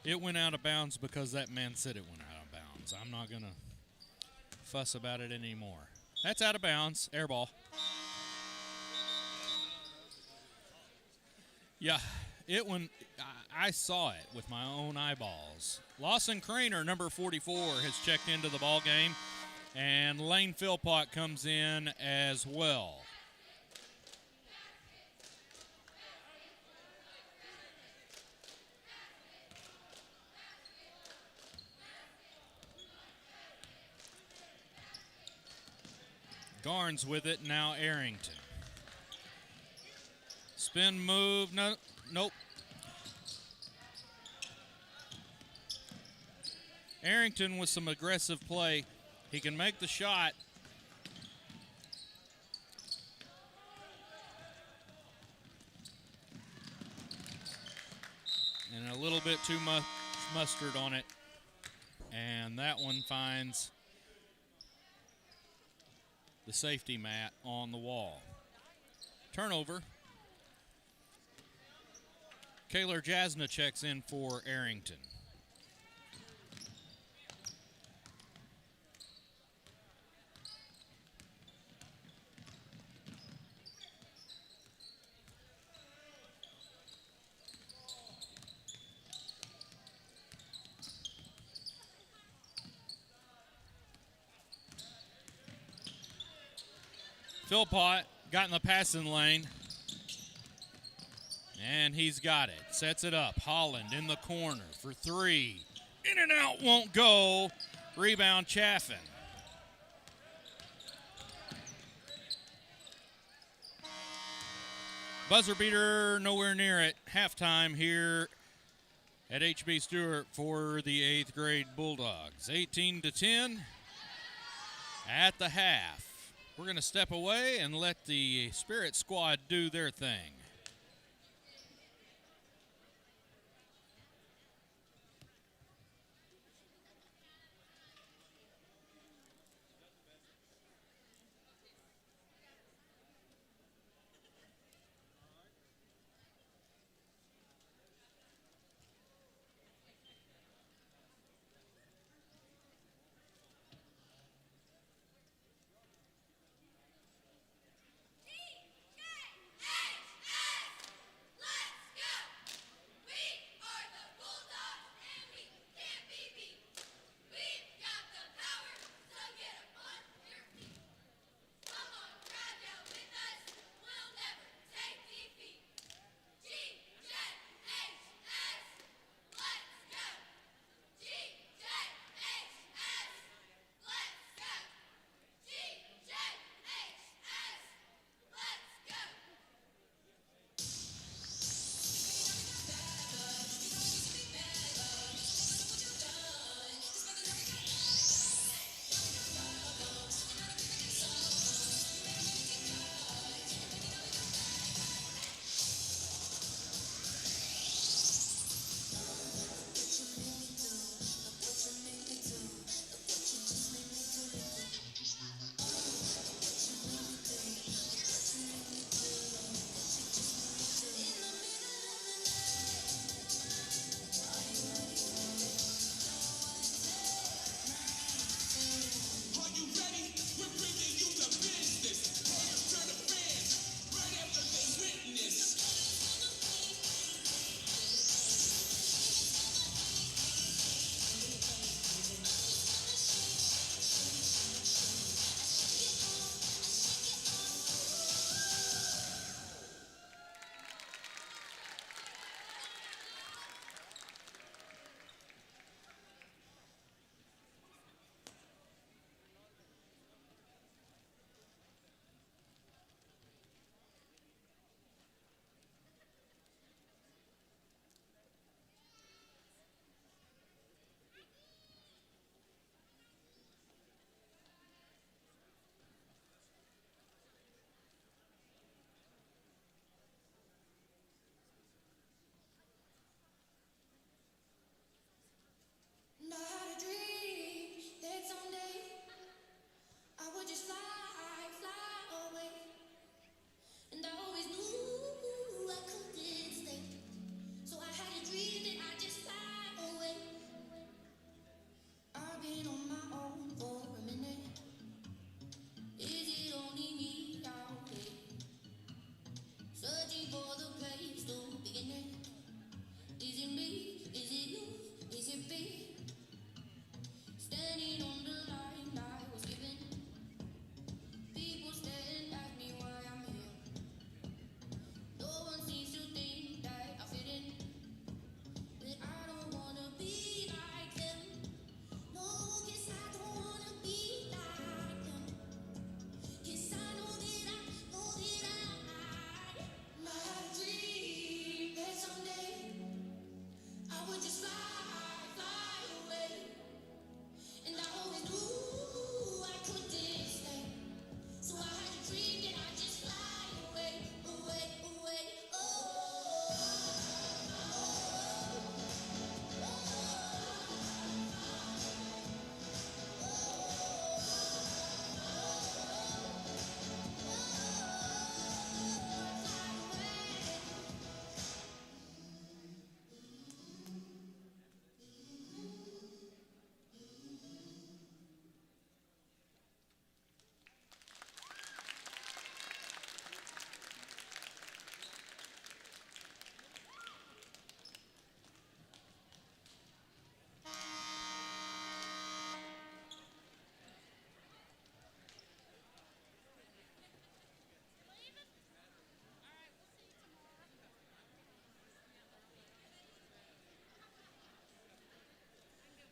it went out of bounds because that man said it went out of bounds. I'm not going to fuss about it anymore. That's out of bounds. Air ball. Yeah, it went. I saw it with my own eyeballs. Lawson Craner, number 44, has checked into the ball game, and Lane Philpott comes in as well. Garnes with it, now Arrington. Spin move, nope. Arrington with some aggressive play. He can make the shot. And a little bit too much mustard on it. And that one finds the safety mat on the wall. Turnover. Kaylor Jasna checks in for Arrington. Philpott got in the passing lane, and he's got it. Sets it up. Holland in the corner for 3. In and out, won't go. Rebound, Chaffin. Buzzer beater nowhere near it. Halftime here at H.B. Stewart for the 8th grade Bulldogs. 18-10 at the half. We're going to step away and let the Spirit squad do their thing.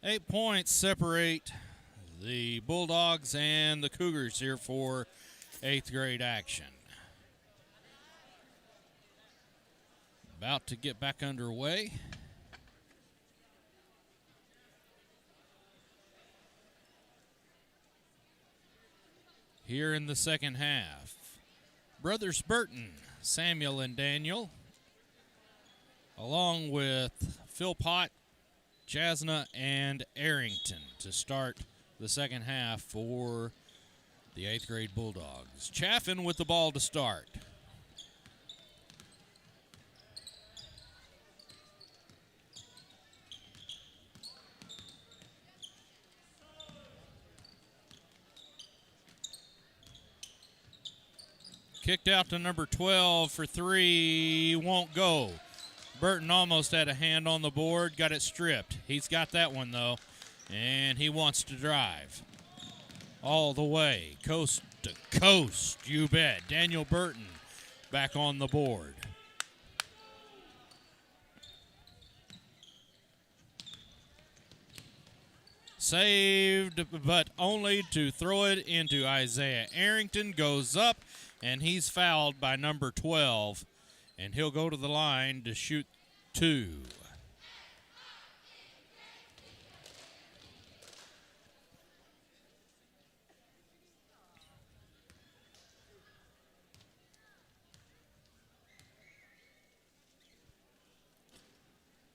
Eight points separate the Bulldogs and the Cougars here for 8th grade action. About to get back underway. here in the second half. Brothers Burton, Samuel and Daniel, along with Philpott, Jasna, and Arrington to start the second half for the 8th grade Bulldogs. Chaffin with the ball to start. Kicked out to number 12 for 3, won't go. Burton almost had a hand on the board, got it stripped. He's got that one though, and he wants to drive. All the way, coast to coast, you bet. Daniel Burton back on the board. Saved, but only to throw it into Isaiah Arrington. Goes up, and he's fouled by number 12, and he'll go to the line to shoot 2.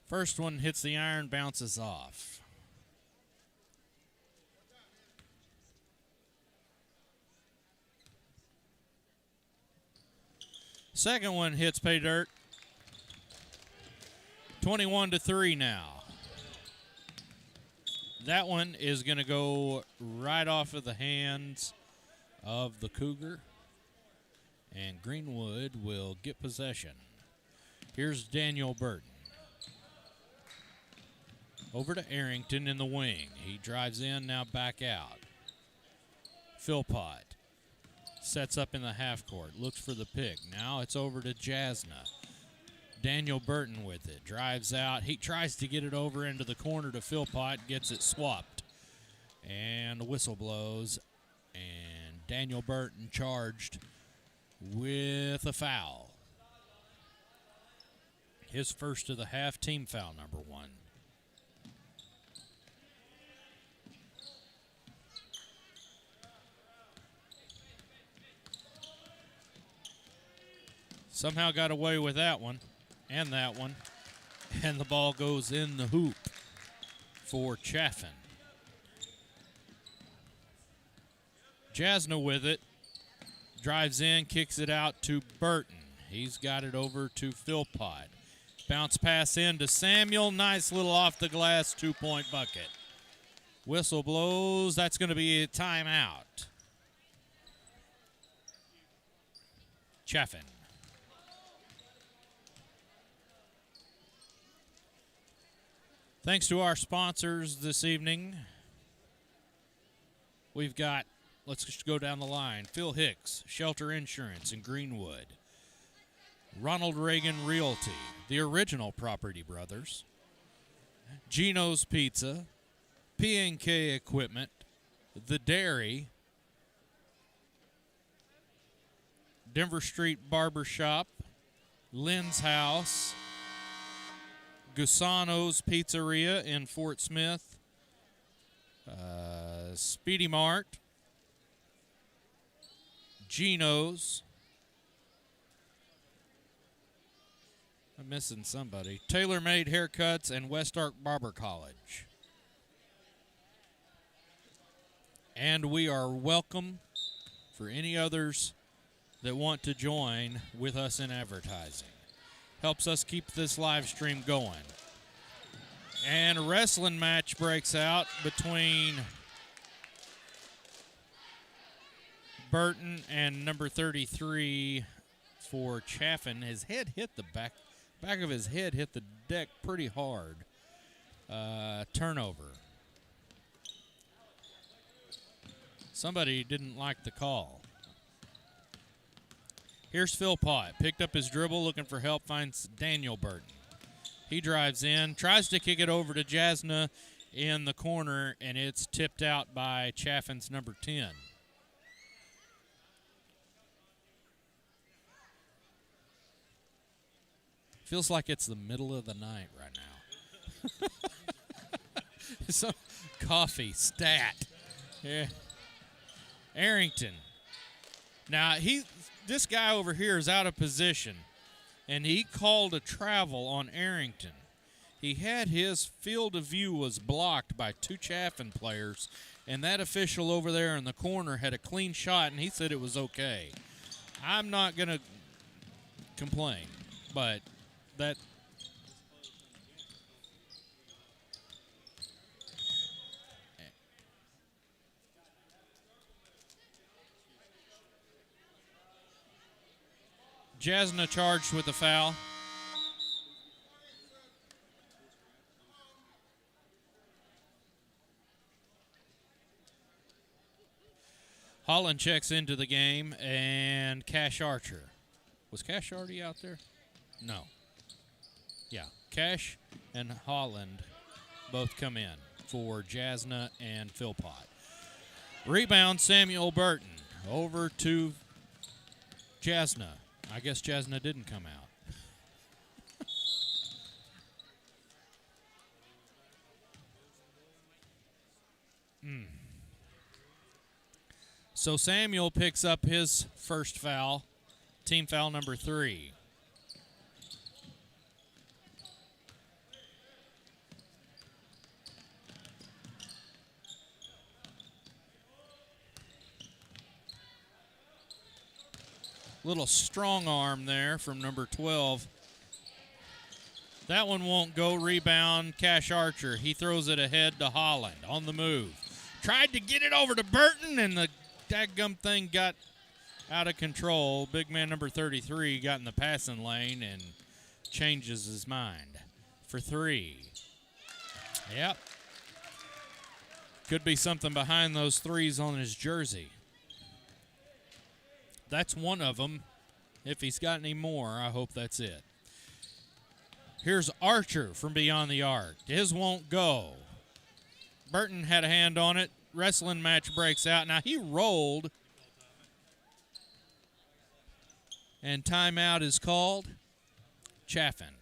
First one hits the iron, bounces off. Second one hits pay dirt. 21-3 now. That one is going to go right off of the hands of the Cougar, and Greenwood will get possession. Here's Daniel Burton. Over to Arrington in the wing. He drives in, now back out. Philpott sets up in the half court, looks for the pick. Now it's over to Jasna. Daniel Burton with it, drives out. He tries to get it over into the corner to Philpott, gets it swapped. And the whistle blows, and Daniel Burton charged with a foul. His first of the half, team foul number 1. Somehow got away with that one and that one, and the ball goes in the hoop for Chaffin. Jasna with it, drives in, kicks it out to Burton. He's got it over to Philpott. Bounce pass in to Samuel. Nice little off the glass 2-point bucket. Whistle blows. That's going to be a timeout. Chaffin. Thanks to our sponsors this evening. We've got, let's just go down the line, Phil Hicks, Shelter Insurance in Greenwood. Ronald Reagan Realty, the original Property Brothers. Gino's Pizza, P&K Equipment, The Dairy, Denver Street Barber Shop, Lynn's House, Gusano's Pizzeria in Fort Smith, Speedy Mart, Gino's, I'm missing somebody, Tailor Made Haircuts, and West Ark Barber College. And we are welcome for any others that want to join with us in advertising. Helps us keep this live stream going. And a wrestling match breaks out between Burton and number 33 for Chaffin. His head hit the back of his head hit the deck pretty hard. Turnover. Somebody didn't like the call. Here's Philpott, picked up his dribble, looking for help, finds Daniel Burton. He drives in, tries to kick it over to Jasna in the corner, and it's tipped out by Chaffin's number 10. Feels like it's the middle of the night right now. Some coffee stat. Yeah. Arrington Now, this guy over here is out of position, and he called a travel on Arrington. He had his field of view was blocked by two Chaffin players, and that official over there in the corner had a clean shot, and he said it was okay. I'm not going to complain, but that – Jasna charged with a foul. Holland checks into the game, and Cash Archer. Was Cash already out there? No. Yeah, Cash and Holland both come in for Jasna and Philpott. Rebound, Samuel Burton. Over to Jasna. I guess Jasna didn't come out. So Samuel picks up his first foul, team foul number 3. Little strong arm there from number 12. That one won't go. Rebound, Cash Archer. He throws it ahead to Holland on the move. Tried to get it over to Burton, and the dadgum thing got out of control. Big man number 33 got in the passing lane and changes his mind for 3. Yep. Could be something behind those threes on his jersey. That's one of them. If he's got any more, I hope that's it. Here's Archer from beyond the arc. His won't go. Burton had a hand on it. Wrestling match breaks out. Now he rolled. And timeout is called. Chaffin.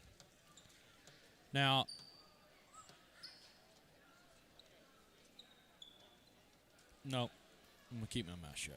Now, no, I'm going to keep my mouth shut.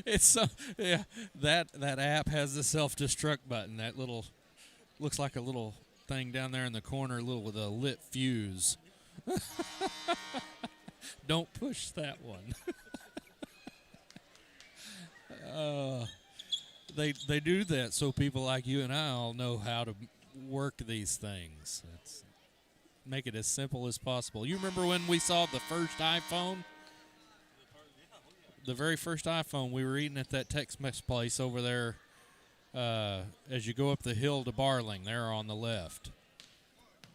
It's so yeah. That app has the self-destruct button. That little looks like a little thing down there in the corner, little with a lit fuse. Don't push that one. They do that so people like you and I all know how to work these things. It's make it as simple as possible. You remember when we saw the first iPhone? The very first iPhone, we were eating at that Tex-Mex place over there as you go up the hill to Barling, there on the left.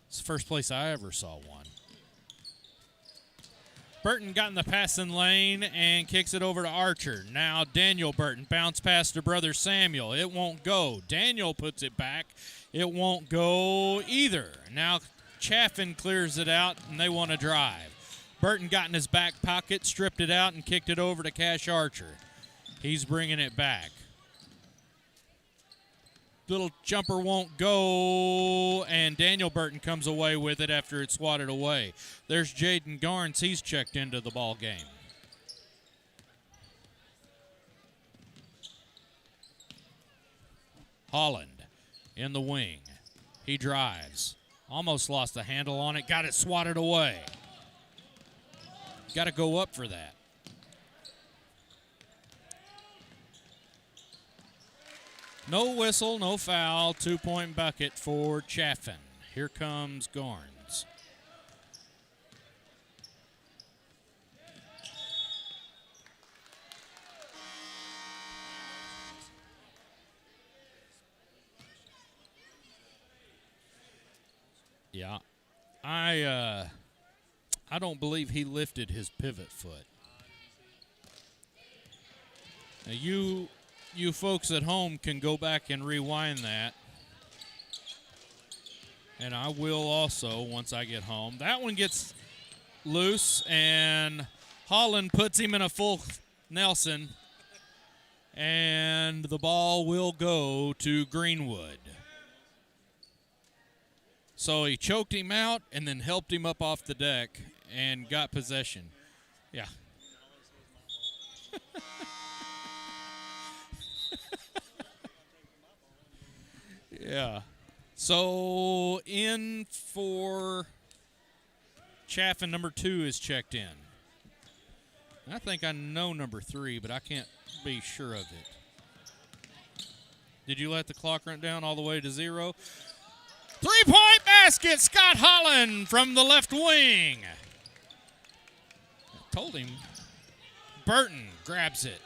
It's the first place I ever saw one. Burton got in the passing lane and kicks it over to Archer. Now Daniel Burton bounce pass to brother Samuel. It won't go. Daniel puts it back. It won't go either. Now Chaffin clears it out, and they want to drive. Burton got in his back pocket, stripped it out, and kicked it over to Cash Archer. He's bringing it back. Little jumper won't go, and Daniel Burton comes away with it after it's swatted away. There's Jaden Garnes. He's checked into the ball game. Holland in the wing. He drives. Almost lost the handle on it. Got it swatted away. Got to go up for that. No whistle, no foul. 2-point bucket for Chaffin. Here comes Garnes. Yeah. I don't believe he lifted his pivot foot. Now you folks at home can go back and rewind that. And I will also once I get home. That one gets loose, and Holland puts him in a full Nelson. And the ball will go to Greenwood. So he choked him out and then helped him up off the deck and got possession. Yeah. Yeah. So in for Chaffin, number 2 is checked in. I think I know number 3, but I can't be sure of it. Did you let the clock run down all the way to 0? 3-point basket, Scott Holland from the left wing. I told him. Burton grabs it.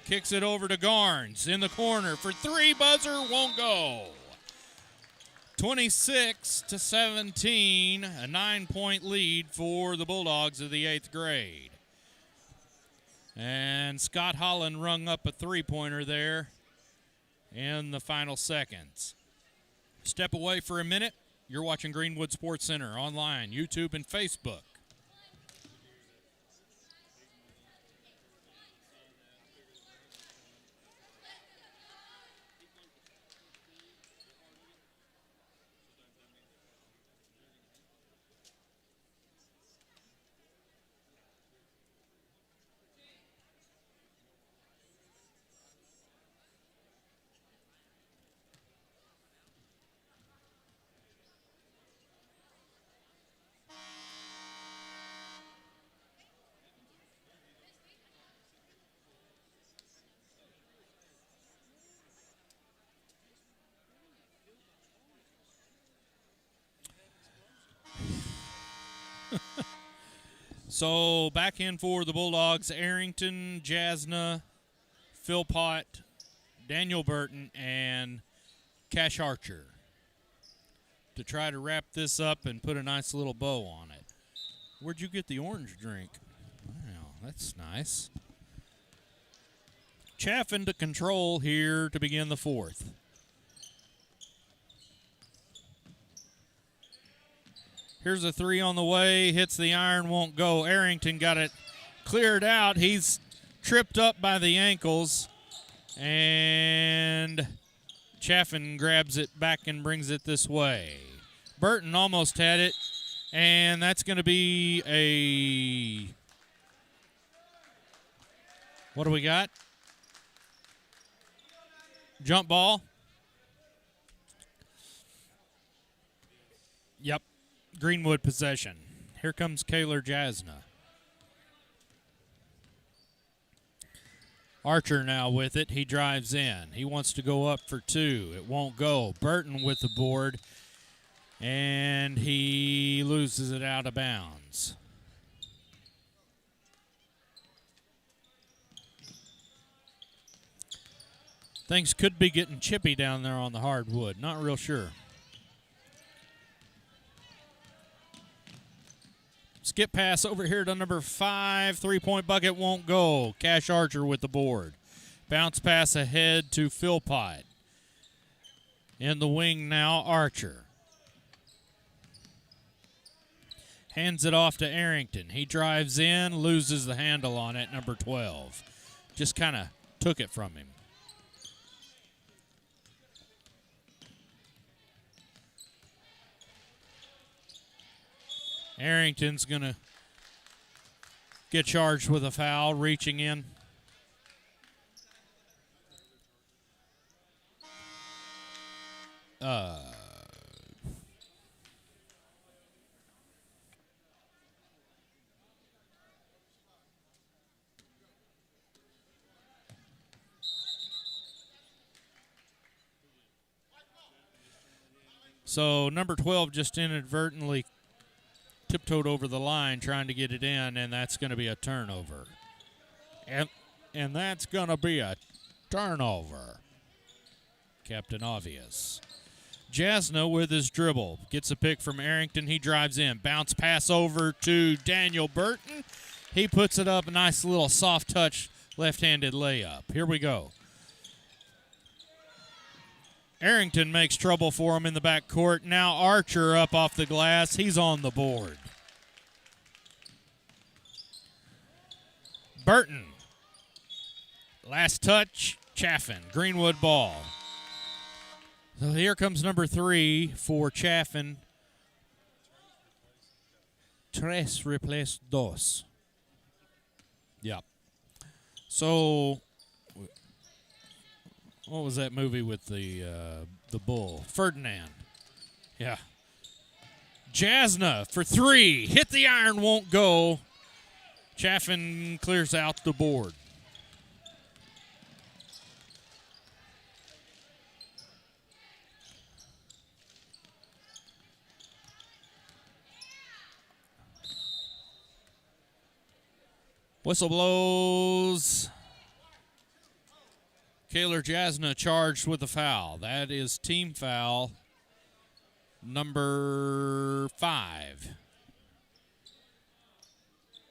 Kicks it over to Garnes in the corner for 3. Buzzer won't go. 26-17, a 9-point lead for the Bulldogs of the 8th grade. And Scott Holland rung up a 3-pointer there in the final seconds. Step away for a minute. You're watching Greenwood Sports Center online, YouTube, and Facebook. So back in for the Bulldogs, Arrington, Jasna, Philpott, Daniel Burton, and Cash Archer to try to wrap this up and put a nice little bow on it. Where'd you get the orange drink? Wow, that's nice. Chaffin to control here to begin the 4th. Here's a 3 on the way, hits the iron, won't go. Arrington got it cleared out. He's tripped up by the ankles, and Chaffin grabs it back and brings it this way. Burton almost had it, and that's going to be a, what do we got? Jump ball. Yep. Greenwood possession. Here comes Kaylor Jasna. Archer now with it. He drives in. He wants to go up for 2. It won't go. Burton with the board, and he loses it out of bounds. Things could be getting chippy down there on the hardwood. Not real sure. Skip pass over here to number 5. 3-point bucket won't go. Cash Archer with the board. Bounce pass ahead to Philpott. In the wing now, Archer. Hands it off to Arrington. He drives in, loses the handle on it, number 12. Just kind of took it from him. Arrington's going to get charged with a foul, reaching in. So number 12 just inadvertently tiptoed over the line trying to get it in, and that's going to be a turnover. And that's going to be a turnover. Captain Obvious. Jasna with his dribble. Gets a pick from Arrington. He drives in. Bounce pass over to Daniel Burton. He puts it up. A nice little soft touch left-handed layup. Here we go. Arrington makes trouble for him in the backcourt. Now Archer up off the glass. He's on the board. Burton. Last touch, Chaffin. Greenwood ball. So here comes number 3 for Chaffin. Tres replace dos. Yep. So, what was that movie with the bull? Ferdinand. Yeah. Jasna for 3. Hit the iron, won't go. Chaffin clears out the board. Whistle blows. Kaylor Jasna charged with a foul. That is team foul number 5.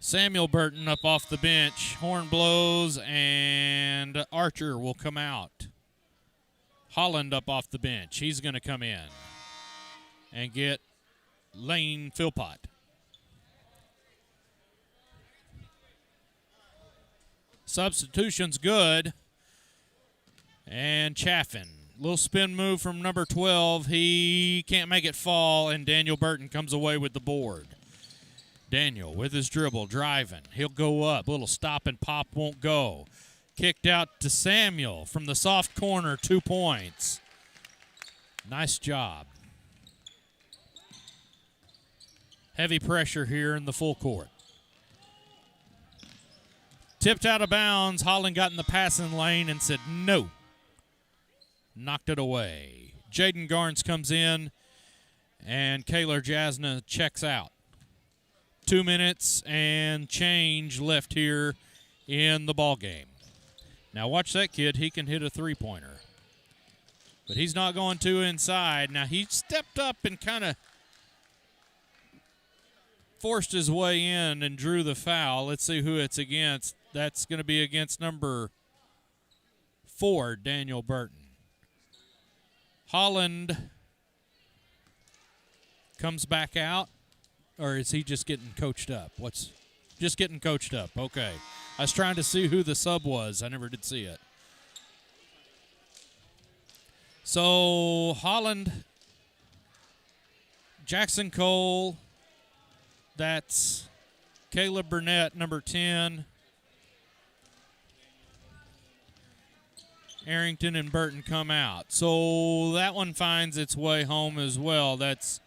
Samuel Burton up off the bench. Horn blows, and Archer will come out. Holland up off the bench. He's going to come in and get Lane Philpott. Substitution's good. And Chaffin. Little spin move from number 12. He can't make it fall, and Daniel Burton comes away with the board. Daniel with his dribble, driving. He'll go up. Little stop and pop won't go. Kicked out to Samuel from the soft corner, 2 points. Nice job. Heavy pressure here in the full court. Tipped out of bounds. Holland got in the passing lane and said no. Knocked it away. Jaden Garnes comes in, and Kaylor Jasna checks out. 2 minutes and change left here in the ball game. Now watch that kid. He can hit a three-pointer. But he's not going to inside. Now he stepped up and kind of forced his way in and drew the foul. Let's see who it's against. That's going to be against number 4, Daniel Burton. Holland comes back out, or is he just getting coached up? Just getting coached up? Okay. I was trying to see who the sub was. I never did see it. So Holland, Jackson Cole, that's Caleb Burnett, number 10. Arrington and Burton come out. So that one finds its way home as well. That's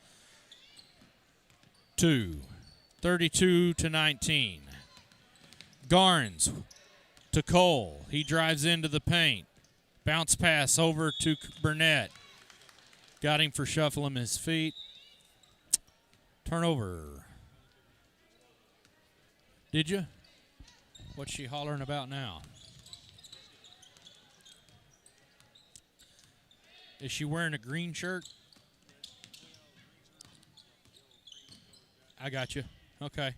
2. 32-19. Garnes to Cole. He drives into the paint. Bounce pass over to Burnett. Got him for shuffling his feet. Turnover. Did you? What's she hollering about now? Is she wearing a green shirt? I got you. Okay.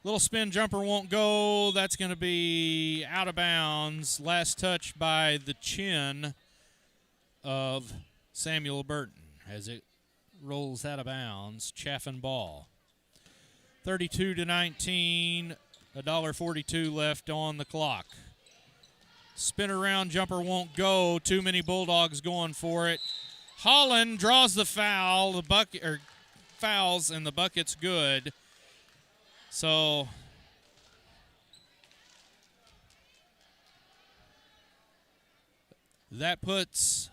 Little spin jumper won't go. That's going to be out of bounds. Last touch by the chin of Samuel Burton as it rolls out of bounds. Chaffin ball. 32-19. $1.42 left on the clock. Spin around jumper won't go. Too many Bulldogs going for it. Holland draws the foul. The bucket or fouls, and the bucket's good. So that puts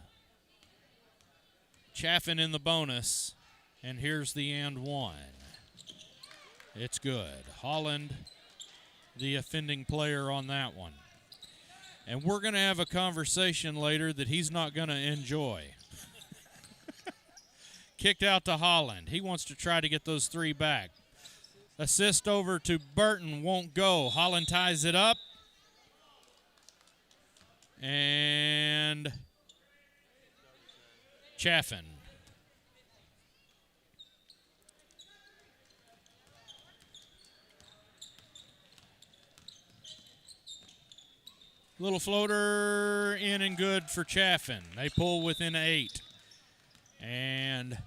Chaffin in the bonus, and here's the and one. It's good. Holland, the offending player on that one. And we're going to have a conversation later that he's not going to enjoy. Kicked out to Holland. He wants to try to get those 3 back. Assist over to Burton, won't go. Holland ties it up. And Chaffin Little floater in and good for Chaffin. They pull within 8. And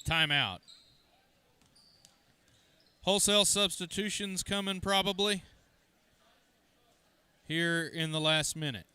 timeout. Wholesale substitutions coming probably here in the last minute.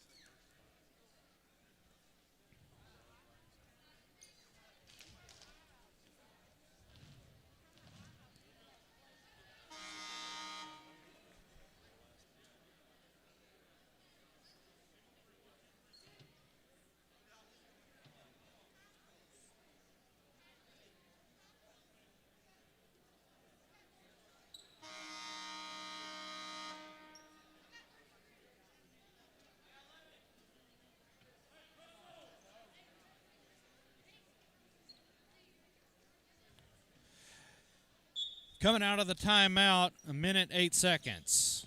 Coming out of the timeout, 1 minute, 8 seconds.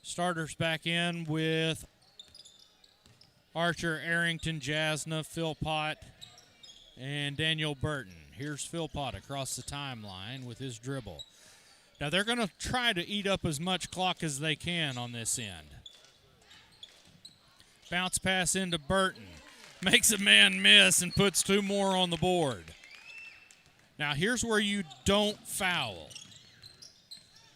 Starters back in with Archer, Arrington, Jasna, Philpott, and Daniel Burton. Here's Philpott across the timeline with his dribble. Now they're going to try to eat up as much clock as they can on this end. Bounce pass into Burton. Makes a man miss and puts 2 more on the board. Now here's where you don't foul,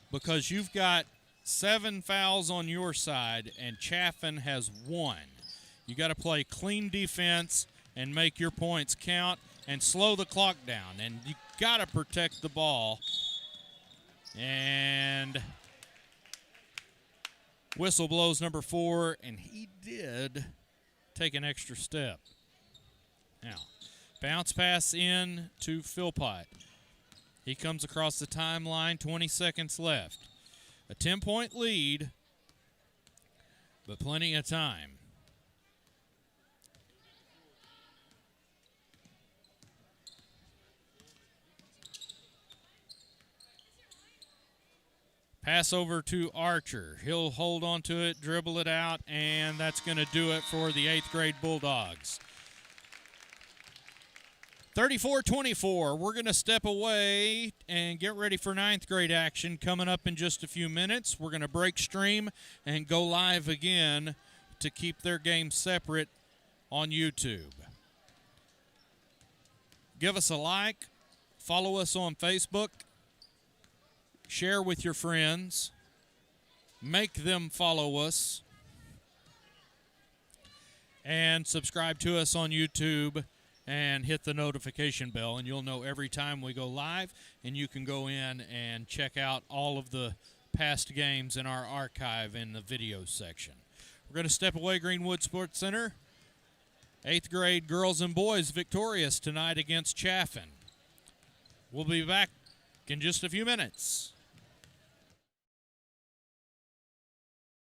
because you've got 7 fouls on your side and Chaffin has 1. You got to play clean defense and make your points count and slow the clock down. And you got to protect the ball. And whistle blows number 4, and he did take an extra step. Now, bounce pass in to Philpott. He comes across the timeline, 20 seconds left. A 10-point lead, but plenty of time. Pass over to Archer. He'll hold on to it, dribble it out, and that's going to do it for the 8th grade Bulldogs. 34-24. We're going to step away and get ready for 9th grade action coming up in just a few minutes. We're going to break stream and go live again to keep their game separate on YouTube. Give us a like, follow us on Facebook, share with your friends, make them follow us, and subscribe to us on YouTube and hit the notification bell, and you'll know every time we go live, and you can go in and check out all of the past games in our archive in the video section. We're going to step away. Greenwood Sports Center, 8th grade girls and boys victorious tonight against Chaffin. We'll be back in just a few minutes.